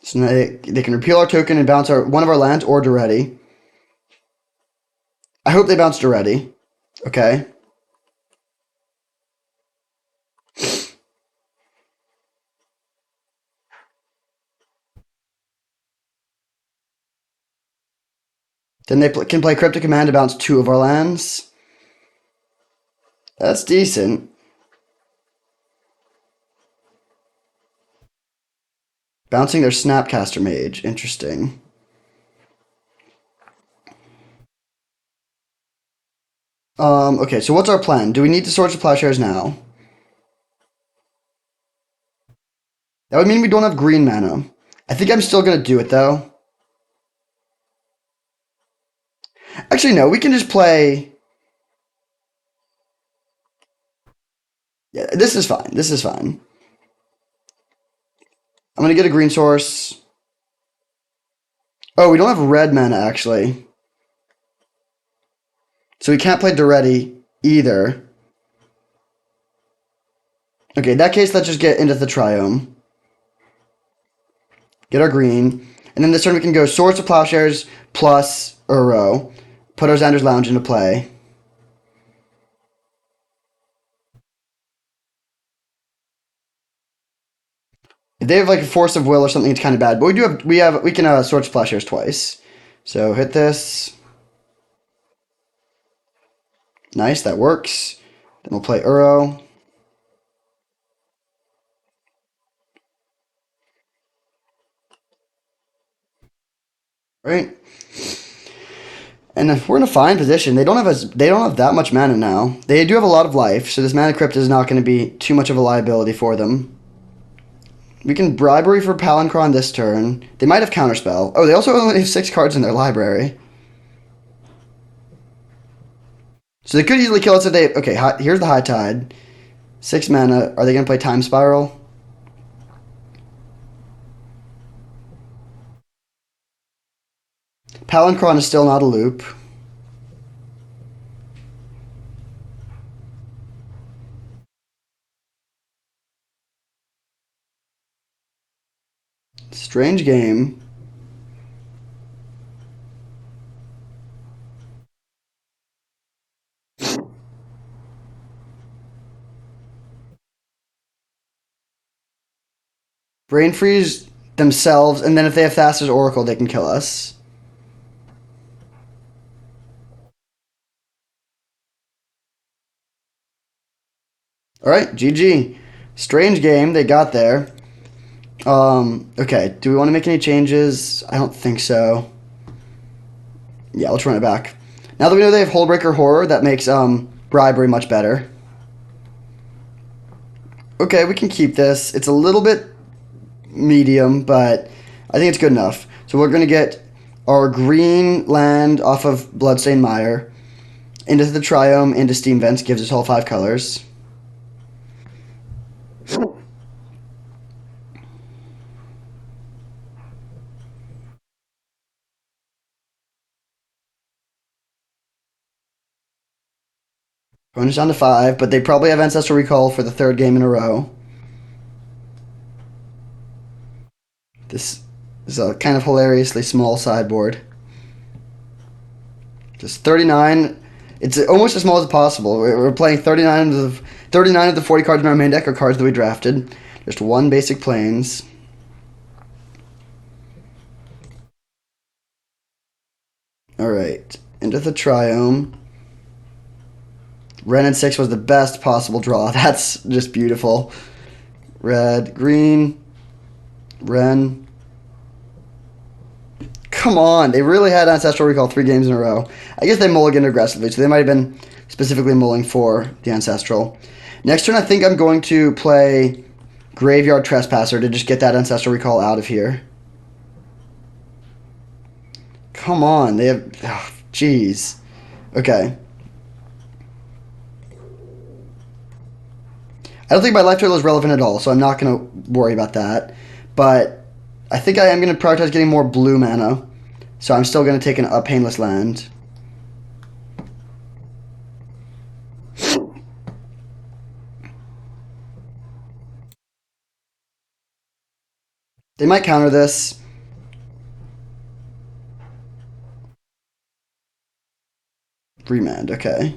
So now they can repeal our token and bounce one of our lands or Daretti. I hope they bounce Daretti. Okay. Then they can play Cryptic Command to bounce 2 of our lands. That's decent. Bouncing their Snapcaster Mage. Interesting. Okay, so what's our plan? Do we need to Swords to Plowshares now? That would mean we don't have green mana. I think I'm still going to do it, though. Actually, no, we can just play... Yeah, this is fine. This is fine. I'm going to get a green source. Oh, we don't have red mana, actually. So we can't play Daretti either. Okay, in that case, let's just get into the Triome. Get our green. And then this turn we can go Swords to Plowshares plus Uro. Put our Xander's Lounge into play. If they have like a Force of Will or something, it's kind of bad. But we can Swords to Plowshares twice. So hit this. Nice, that works. Then we'll play Uro. Right. And we're in a fine position. They don't have that much mana now. They do have a lot of life, so this Mana Crypt is not going to be too much of a liability for them. We can Bribery for Palinchron this turn. They might have Counterspell. Oh, they also only have 6 cards in their library. So they could easily kill us if they... Okay, here's the High Tide. 6 mana. Are they going to play Time Spiral? Palinchron is still not a loop. Strange game. Brain Freeze themselves, and then if they have Thassa's Oracle, they can kill us. Alright, GG. Strange game, they got there. Okay, do we want to make any changes? I don't think so. Yeah, let's run it back. Now that we know they have Hullbreaker Horror, that makes Bribery much better. Okay, we can keep this. It's a little bit medium, but I think it's good enough. So we're going to get our green land off of Bloodstained Mire into the Triome, into Steam Vents, gives us all 5 colors. Bonus down to 5, but they probably have Ancestral Recall for the 3rd game in a row. This is a kind of hilariously small sideboard. Just 39. It's almost as small as possible. We're playing 39 of the 40 cards in our main deck are cards that we drafted. Just 1 basic planes. Alright, into the Triome. Wrenn and 6 was the best possible draw. That's just beautiful. Red, green, Wrenn. Come on, they really had Ancestral Recall 3 games in a row. I guess they mulliganed aggressively, so they might have been specifically mulling for the Ancestral. Next turn, I think I'm going to play Graveyard Trespasser to just get that Ancestral Recall out of here. Come on, they have... Jeez. Okay. I don't think my life total is relevant at all, so I'm not going to worry about that. But I think I am going to prioritize getting more blue mana. So I'm still going to take a Painless Land. They might counter this. Remand, okay.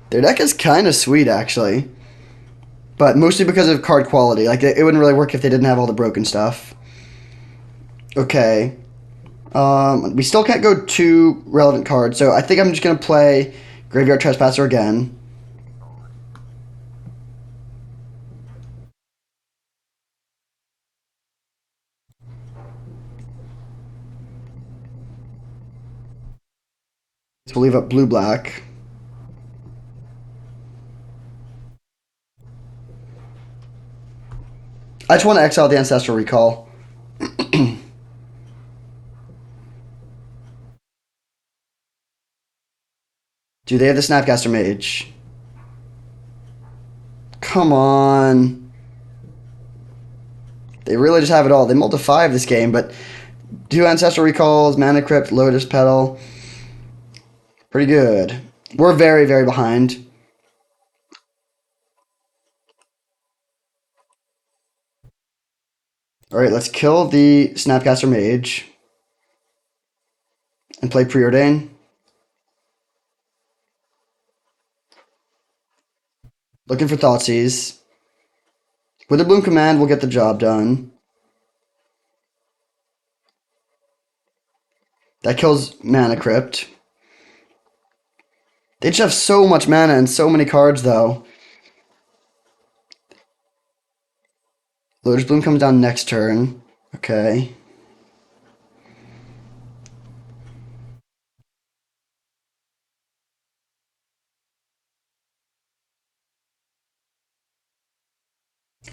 Their deck is kind of sweet, actually. But mostly because of card quality. Like, it wouldn't really work if they didn't have all the broken stuff. Okay. We still can't go 2 relevant cards, so I think I'm just going to play Graveyard Trespasser again. We'll leave up blue-black. I just want to exile the Ancestral Recall. Do they have the Snapcaster Mage? Come on. They really just have it all. They mulled to 5 this game, but 2 Ancestral Recalls, Mana Crypt, Lotus Petal. Pretty good. We're very, very behind. Alright, let's kill the Snapcaster Mage. And play Preordain. Looking for Thoughtseize. Witherbloom Command will get the job done. That kills Mana Crypt. They just have so much mana and so many cards, though. Lotus Bloom comes down next turn. Okay.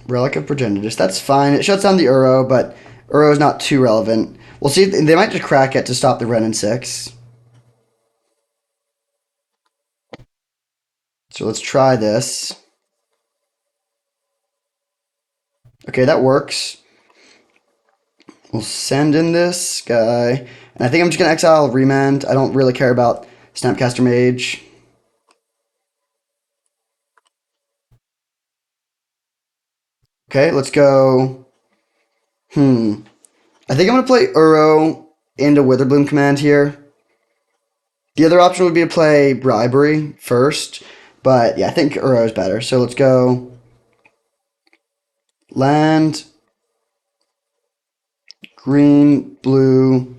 Relic of Progenitus. That's fine. It shuts down the Uro, but Uro is not too relevant. We'll see. They might just crack it to stop the Wrenn and 6. So let's try this. Okay, that works. We'll send in this guy. And I think I'm just going to exile Remand. I don't really care about Snapcaster Mage. Okay, let's go. I think I'm going to play Uro into Witherbloom Command here. The other option would be to play Bribery first. But yeah, I think Uro is better. So let's go land, green, blue.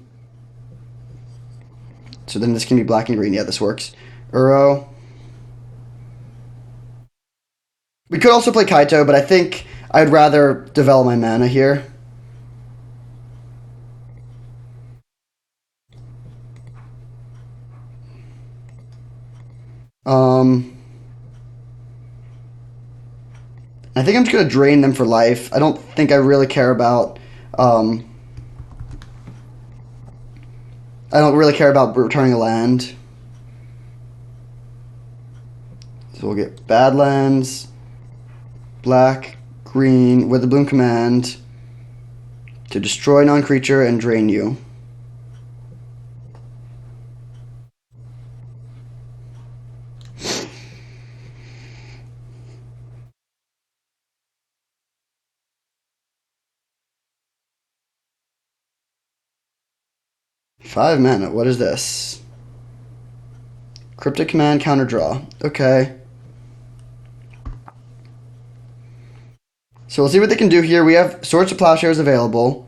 So then this can be black and green. Yeah, this works. Uro. We could also play Kaito, but I think I'd rather develop my mana here. Um, I think I'm just gonna drain them for life. I don't think I really care about. I don't really care about returning a land. So we'll get Badlands, black, green, with the bloom command to destroy non-creature and drain you. Five mana. What is this? Cryptic command, counter draw. Okay. So we'll see what they can do here. We have Swords to Plowshares available.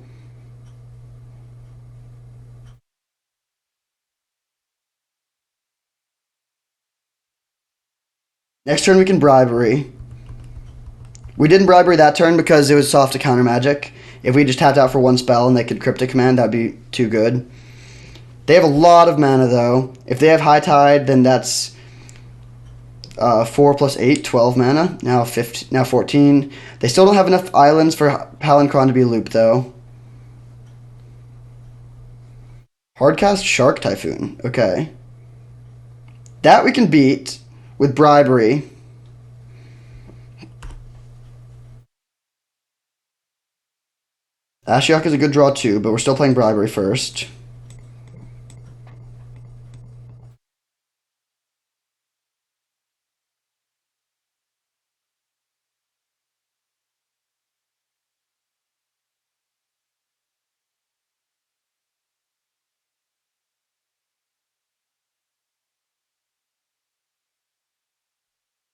Next turn we can Bribery. We didn't Bribery that turn because it was soft to counter magic. If we just tapped out for one spell and they could Cryptic command, that'd be too good. They have a lot of mana though. If they have High Tide, then that's 4 plus 8, 12 mana. Now 15, now 14. They still don't have enough islands for Palinchron to be looped though. Hardcast Shark Typhoon. Okay. That we can beat with Bribery. Ashiok is a good draw too, but we're still playing Bribery first.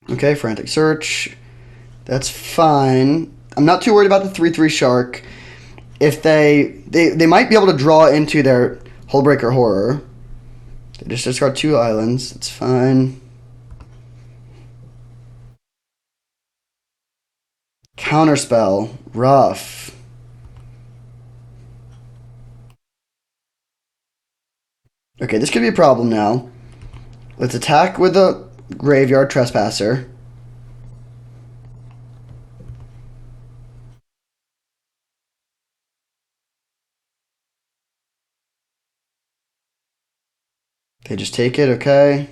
Okay, Frantic Search. That's fine. I'm not too worried about the 3/3 Shark. If they might be able to draw into their Hullbreaker Horror. They just discard 2 islands. It's fine. Counterspell. Rough. Okay, this could be a problem now. Let's attack with the Graveyard Trespasser. Okay, just take it, okay.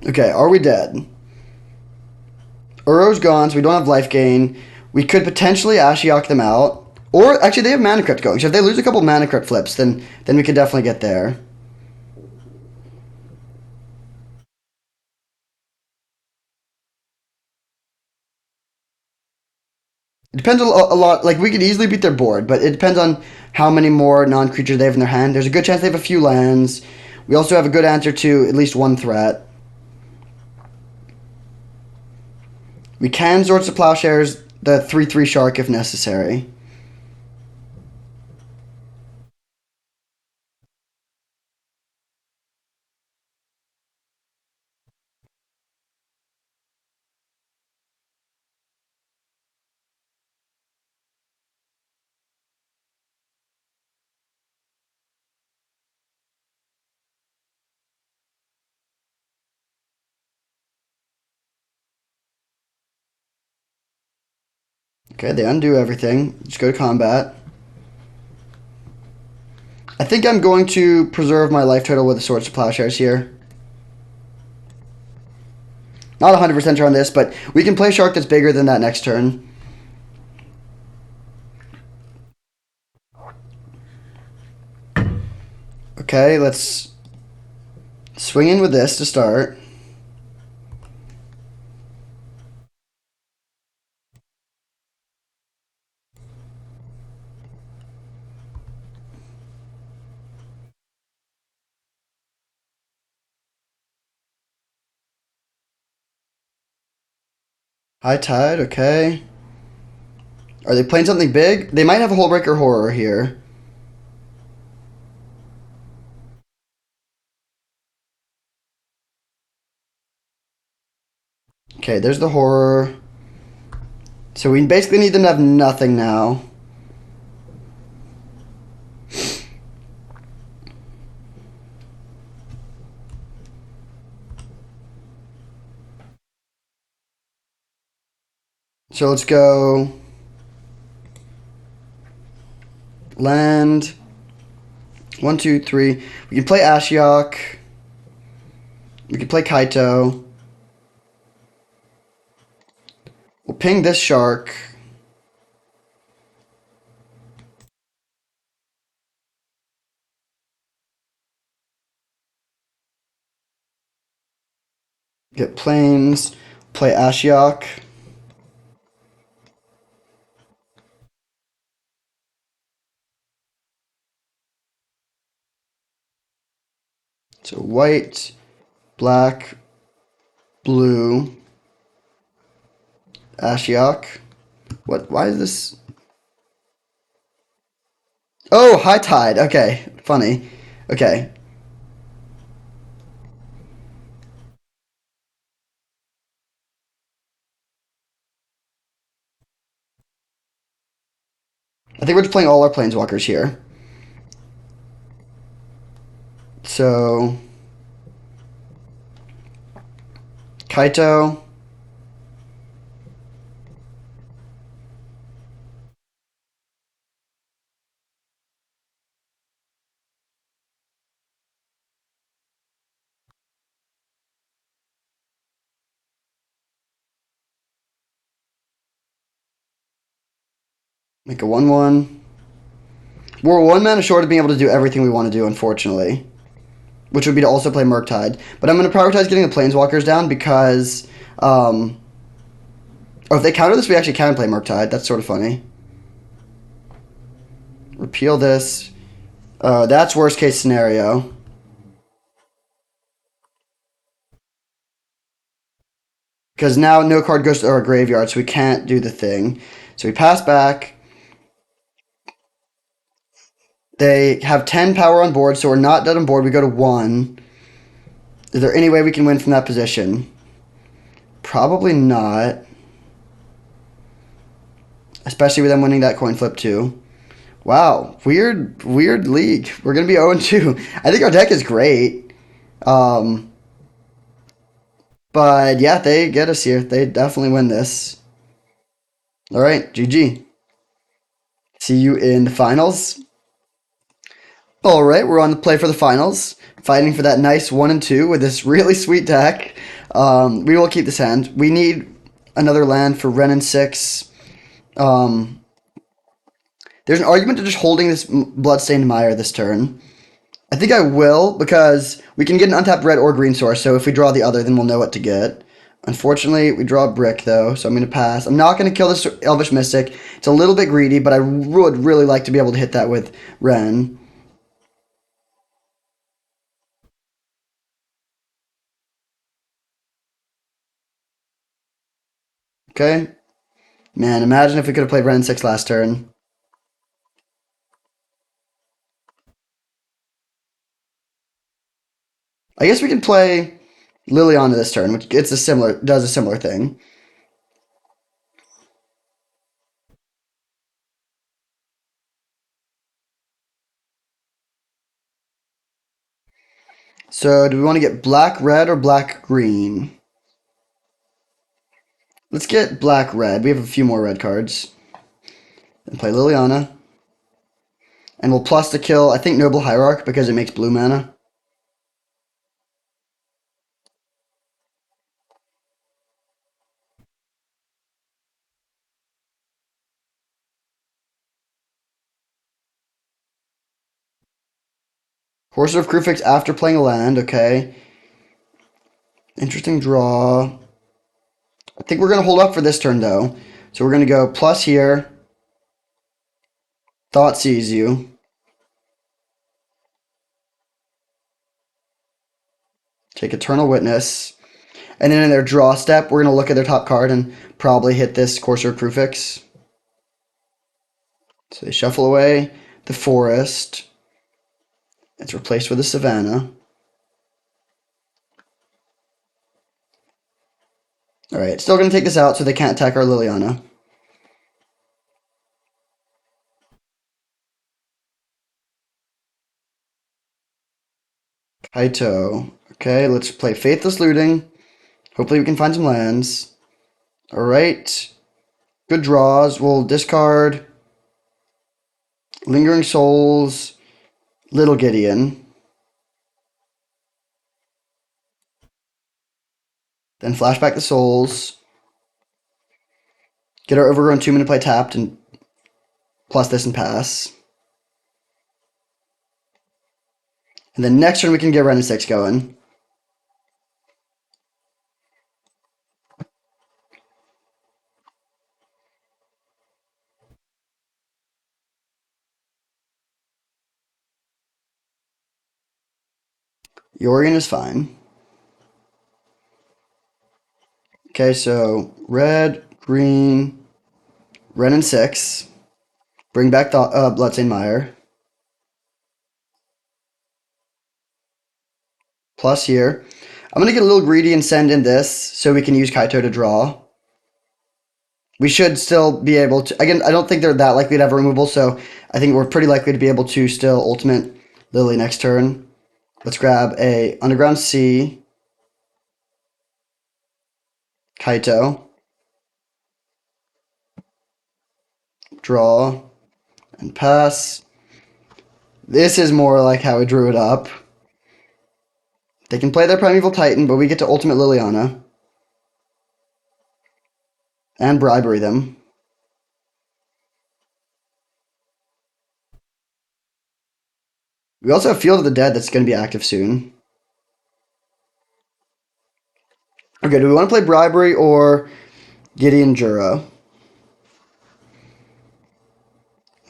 Okay, are we dead? Uro's gone, so we don't have life gain. We could potentially Ashiok them out. Or, actually, they have Mana Crypt going. So if they lose a couple Mana Crypt flips, then we could definitely get there. It depends a lot. Like, we could easily beat their board, but it depends on how many more non-creatures they have in their hand. There's a good chance they have a few lands. We also have a good answer to at least one threat. We can Swords to Plowshares the 3/3 Shark if necessary. Okay, they undo everything. Just go to combat. I think I'm going to preserve my life total with the Swords to Plowshares here. Not 100% sure on this, but we can play Shark that's bigger than that next turn. Okay, let's swing in with this to start. High Tide, okay. Are they playing something big? They might have a Hullbreaker Horror here. Okay, there's the Horror. So we basically need them to have nothing now. So let's go land. 1, 2, 3. We can play Ashiok. We can play Kaito. We'll ping this shark. Get planes. Play Ashiok. So white, black, blue, Ashiok. What? Why is this? Oh, high tide. Okay, funny. Okay. I think we're just playing all our planeswalkers here. So Kaito. Make a 1/1. We're 1 mana short of being able to do everything we want to do, unfortunately. Which would be to also play Murktide. But I'm going to prioritize getting the Planeswalkers down because... oh, if they counter this, we actually can play Murktide. That's sort of funny. Repeal this. That's worst case scenario. Because now no card goes to our graveyard, so we can't do the thing. So we pass back. They have 10 power on board, so we're not dead on board. We go to 1. Is there any way we can win from that position? Probably not. Especially with them winning that coin flip too. Wow, weird league. We're gonna be 0-2. I think our deck is great. Um, but yeah, they get us here. They definitely win this. All right, GG. See you in the finals. All right, we're on the play for the finals, fighting for that nice 1 and 2 with this really sweet deck. We will keep this hand. We need another land for Wrenn and 6. There's an argument to just holding this Bloodstained Mire this turn. I think I will because we can get an untapped red or green source. So if we draw the other, then we'll know what to get. Unfortunately, we draw a brick though, so I'm going to pass. I'm not going to kill this Elvish Mystic. It's a little bit greedy, but I would really like to be able to hit that with Wrenn. Okay. Man, imagine if we could have played Wrenn 6 last turn. I guess we can play Liliana this turn, which does a similar thing. So do we want to get black red or black green? Let's get black red. We have a few more red cards. And play Liliana. And we'll plus to kill, I think, Noble Hierarch because it makes blue mana. Courser of Kruphix after playing a land, okay. Interesting draw. I think we're going to hold up for this turn, though. So we're going to go plus here. Thought sees you. Take Eternal Witness. And then in their draw step, we're going to look at their top card and probably hit this Courser of Kruphix. So they shuffle away the Forest. It's replaced with a Savannah. Alright, still going to take this out so they can't attack our Liliana. Kaito. Okay, let's play Faithless Looting. Hopefully we can find some lands. Alright. Good draws. We'll discard Lingering Souls, Little Gideon. Then flashback the souls. Get our Overgrown 2-minute play tapped and plus this and pass. And then next turn we can get Wrenn and 6 going. Yorion is fine. Okay, so red, green, Wrenn and 6. Bring back the Bloodstained Mire. Plus here. I'm going to get a little greedy and send in this so we can use Kaito to draw. We should still be able to... Again, I don't think they're that likely to have a removal, so I think we're pretty likely to be able to still ultimate Lily next turn. Let's grab a Underground Sea. Kaito. Draw. And pass. This is more like how I drew it up. They can play their Primeval Titan, but we get to ultimate Liliana. And bribery them. We also have Field of the Dead that's going to be active soon. Okay, do we want to play bribery or Gideon Jura?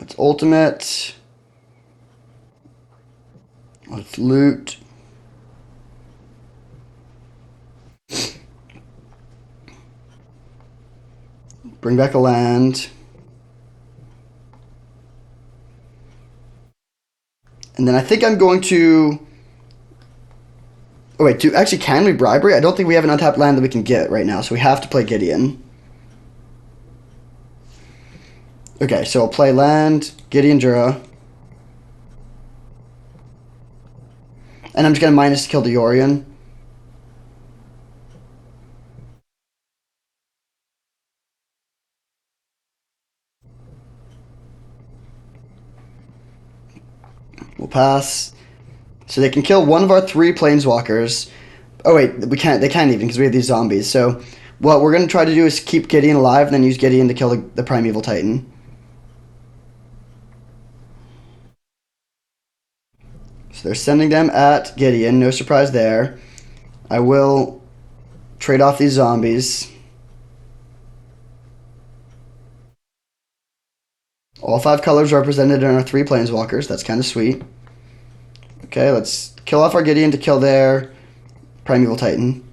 Let's ultimate. Let's loot. Bring back a land. And then I think I'm going to... Oh, wait, actually, can we bribery? I don't think we have an untapped land that we can get right now, so we have to play Gideon. Okay, so I'll play land, Gideon Jura. And I'm just going to minus to kill the Yorion. We'll pass. So they can kill one of our 3 planeswalkers. Oh wait, we can't. They can't even because we have these zombies. So what we're going to try to do is keep Gideon alive and then use Gideon to kill the Primeval Titan. So they're sending them at Gideon. No surprise there. I will trade off these zombies. All 5 colors represented in our 3 planeswalkers. That's kind of sweet. Okay, let's kill off our Gideon to kill their Primeval Titan.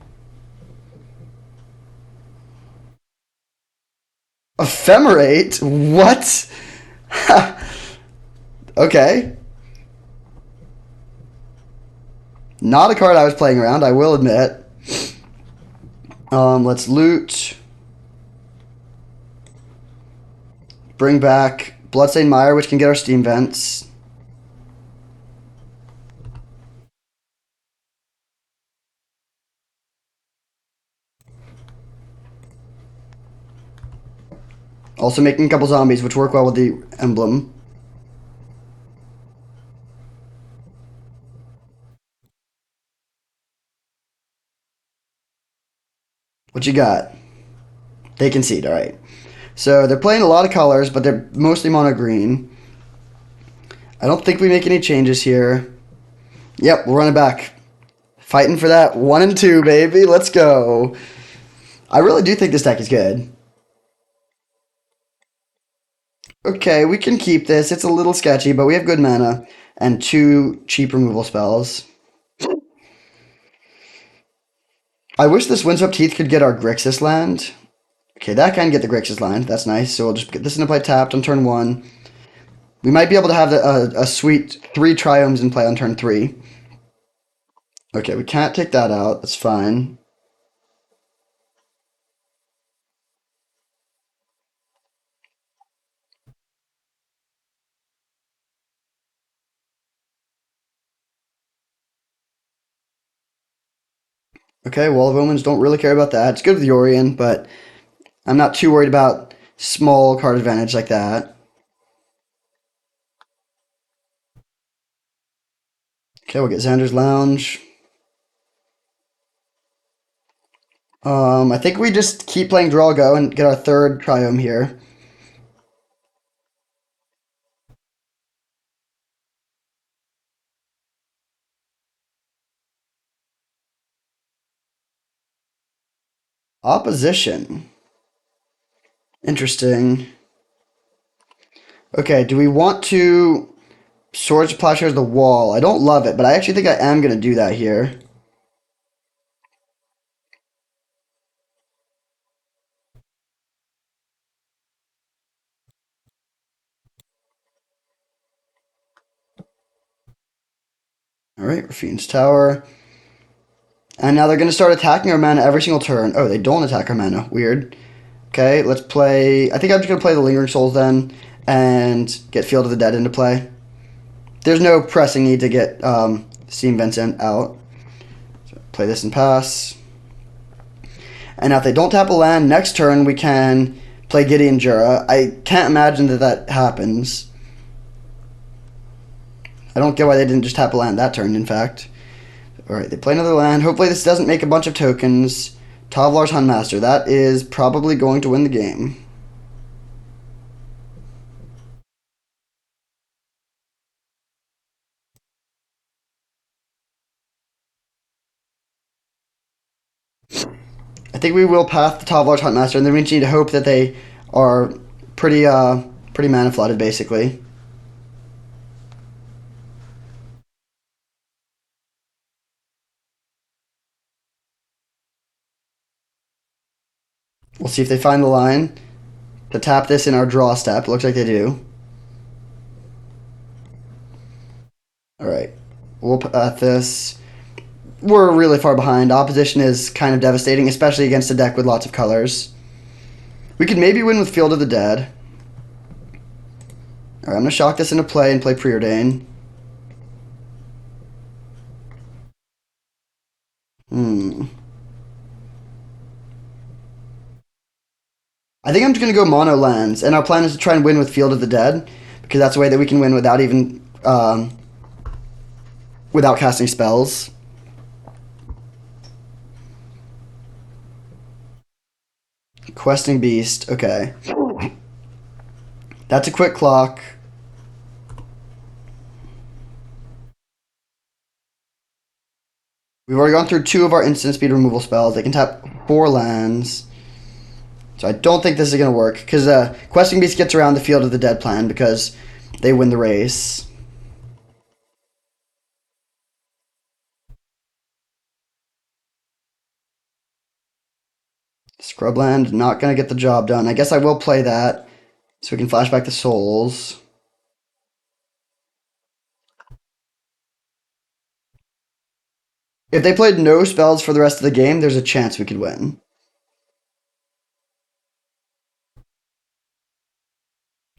Ephemerate? What? Okay. Not a card I was playing around, I will admit. Let's loot. Bring back Bloodstained Mire, which can get our Steam Vents. Also making a couple zombies, which work well with the emblem. What you got? They concede, alright. So they're playing a lot of colors, but they're mostly mono green. I don't think we make any changes here. Yep, we'll run it back. Fighting for that 1 and 2, baby. Let's go. I really do think this deck is good. Okay, we can keep this. It's a little sketchy, but we have good mana and 2 cheap removal spells. I wish this Windswept Heath could get our Grixis land. Okay, that can get the Grixis land. That's nice. So we'll just get this into play tapped on turn 1. We might be able to have a sweet 3 Triomes in play on turn 3. Okay, we can't take that out. That's fine. Okay, Wall of Omens, don't really care about that. It's good with Yorion, but I'm not too worried about small card advantage like that. Okay, we'll get Xander's Lounge. I think we just keep playing Draw Go and get our third Triome here. Opposition. Interesting. Okay, do we want to Swords to Plowshares the Wall? I don't love it, but I actually think I am going to do that here. Alright, Raffine's Tower. And now they're going to start attacking our mana every single turn. Oh, they don't attack our mana. Weird. Okay, let's play... I think I'm just going to play the Lingering Souls then and get Field of the Dead into play. There's no pressing need to get Steam Vincent out. So play this and pass. And now if they don't tap a land, next turn we can play Gideon Jura. I can't imagine that that happens. I don't get why they didn't just tap a land that turn, in fact. Alright, they play another land. Hopefully this doesn't make a bunch of tokens. Tavlar's Huntmaster. That is probably going to win the game. I think we will path the Tavlar's Huntmaster, and then we just need to hope that they are pretty mana flooded, basically. We'll see if they find the line to tap this in our draw step. It looks like they do. Alright. We'll path this. We're really far behind. Opposition is kind of devastating, especially against a deck with lots of colors. We could maybe win with Field of the Dead. Alright, I'm going to shock this into play and play Preordain. I think I'm just going to go mono lands, and our plan is to try and win with Field of the Dead, because that's a way that we can win without even, without casting spells. Questing Beast, okay. That's a quick clock. We've already gone through 2 of our instant speed removal spells. They can tap 4 lands. So I don't think this is going to work, because Questing Beast gets around the Field of the Dead plan because they win the race. Scrubland, not going to get the job done. I guess I will play that so we can flash back the souls. If they played no spells for the rest of the game, there's a chance we could win.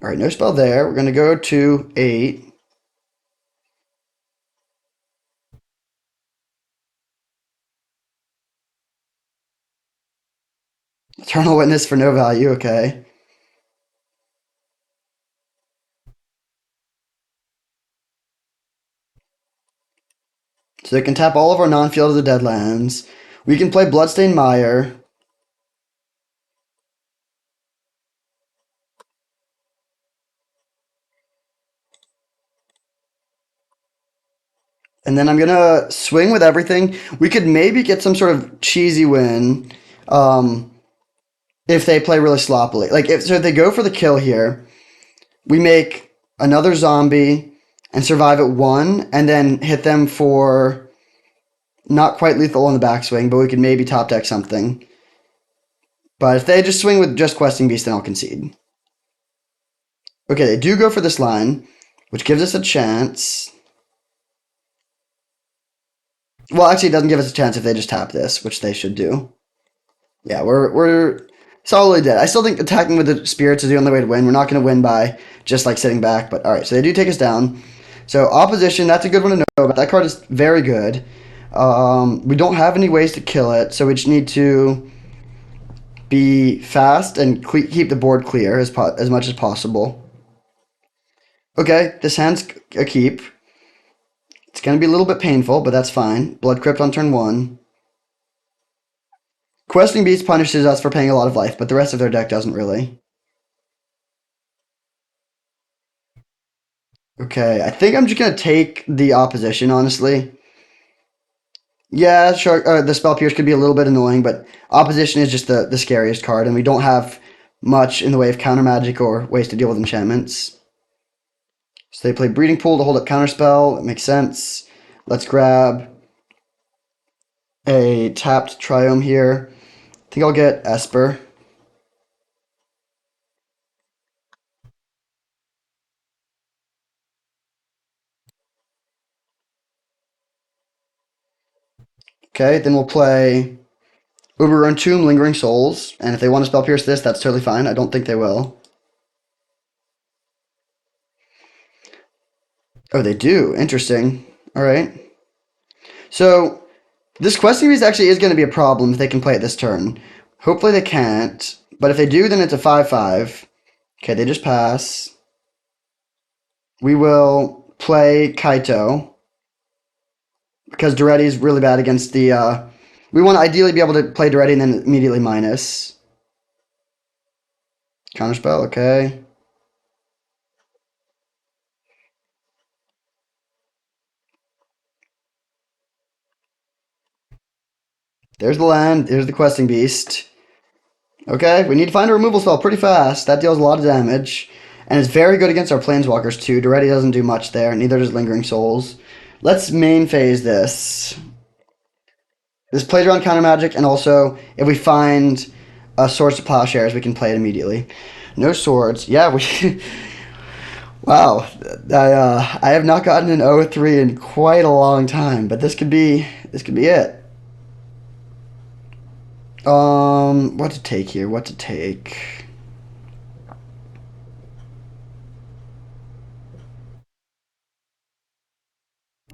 Alright, no spell there. We're going to go to 8. Eternal Witness for no value, okay. So they can tap all of our non-Field of the Dead lands. We can play Bloodstained Mire. And then I'm going to swing with everything. We could maybe get some sort of cheesy win if they play really sloppily. Like, if they go for the kill here, we make another zombie and survive at 1, and then hit them for not quite lethal on the backswing, but we could maybe top deck something. But if they just swing with just Questing Beast, then I'll concede. Okay, they do go for this line, which gives us a chance. Well, actually, it doesn't give us a chance if they just tap this, which they should do. Yeah, we're solidly dead. I still think attacking with the spirits is the only way to win. We're not going to win by just like sitting back, but all right. So they do take us down. So opposition, that's a good one to know about. That card is very good. We don't have any ways to kill it, so we just need to be fast and keep the board clear as much as possible. Okay, this hand's a keep. It's going to be a little bit painful, but that's fine. Blood Crypt on turn 1. Questing Beast punishes us for paying a lot of life, but the rest of their deck doesn't really. Okay, I think I'm just going to take the opposition, honestly. Yeah, sure, the Spell Pierce could be a little bit annoying, but opposition is just the scariest card, and we don't have much in the way of counter magic or ways to deal with enchantments. So they play Breeding Pool to hold up Counterspell. It makes sense. Let's grab a tapped Triome here. I think I'll get Esper. Okay, then we'll play Uber Tomb, Lingering Souls, and if they want to Spell Pierce this, that's totally fine. I don't think they will. Oh, they do. Interesting. All right. So this Questing Beast actually is going to be a problem if they can play it this turn. Hopefully they can't, but if they do, then it's a 5/5. Okay, they just pass. We will play Kaito because Duretti is really bad against the. We want to ideally be able to play Duretti and then immediately minus. Counterspell, okay. There's the land. There's the Questing Beast. Okay, we need to find a removal spell pretty fast. That deals a lot of damage. And it's very good against our Planeswalkers too. Duretti doesn't do much there. Neither does Lingering Souls. Let's main phase this. This plays around counter magic, and also if we find a Swords to Plowshares, we can play it immediately. No swords. Yeah, we. Wow, I have not gotten an 0-3 in quite a long time, but this could be it. What to take here? What to take?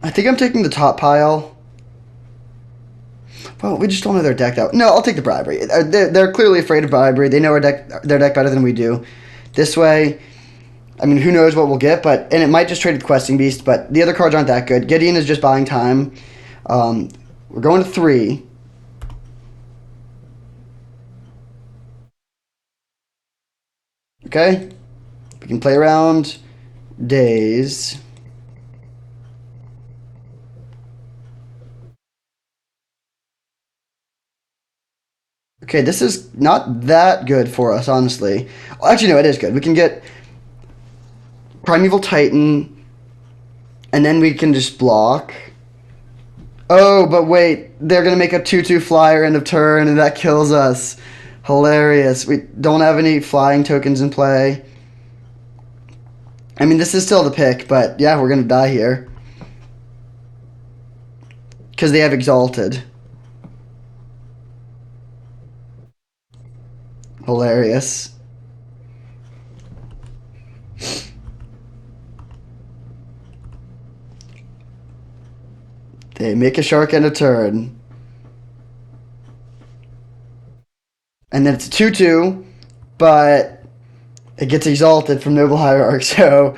I think I'm taking the top pile. Well, we just don't know their deck out. No, I'll take the bribery. They're clearly afraid of bribery. They know their deck better than we do. This way, I mean, who knows what we'll get, and it might just trade with Questing Beast, but the other cards aren't that good. Gideon is just buying time. We're going to 3. Okay? We can play around days. Okay, this is not that good for us, honestly. Well, actually, no, it is good. We can get Primeval Titan, and then we can just block. Oh, but wait, they're going to make a 2/2 flyer end of turn, and that kills us. Hilarious. We don't have any flying tokens in play. I mean, this is still the pick, but yeah, we're going to die here. Because they have Exalted. Hilarious. They make a shark end of turn. And then it's a 2/2, but it gets Exalted from Noble Hierarch, so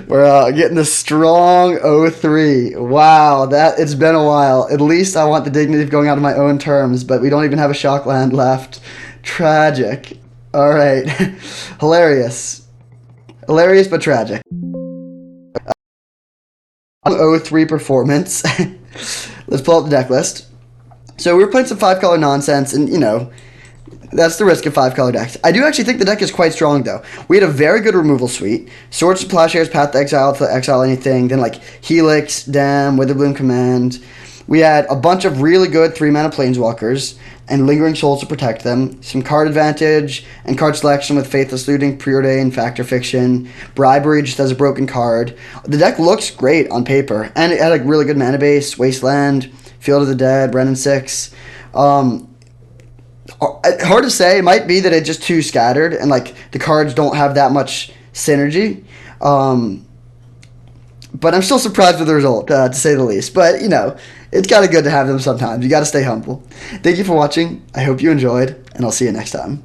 we're getting a strong 0-3. Wow, it's been a while. At least I want the dignity of going out on my own terms, but we don't even have a shock land left. Tragic. All right. Hilarious. Hilarious, but tragic. 0-3 performance. Let's pull up the deck list. So we were playing some 5-color nonsense, and, that's the risk of 5-color decks. I do actually think the deck is quite strong, though. We had a very good removal suite. Swords to Plowshares, Path to exile anything. Then, Helix, Dam, Witherbloom Command. We had a bunch of really good 3-mana Planeswalkers and Lingering Souls to protect them. Some card advantage and card selection with Faithless Looting, Preordain, Factor Fiction. Bribery just as a broken card. The deck looks great on paper. And it had a really good mana base. Wasteland, Field of the Dead, Brennan 6. Hard to say. It might be that it's just too scattered and the cards don't have that much synergy. but I'm still surprised with the result, to say the least. But, it's kind of good to have them sometimes. You got to stay humble. Thank you for watching. I hope you enjoyed, and I'll see you next time.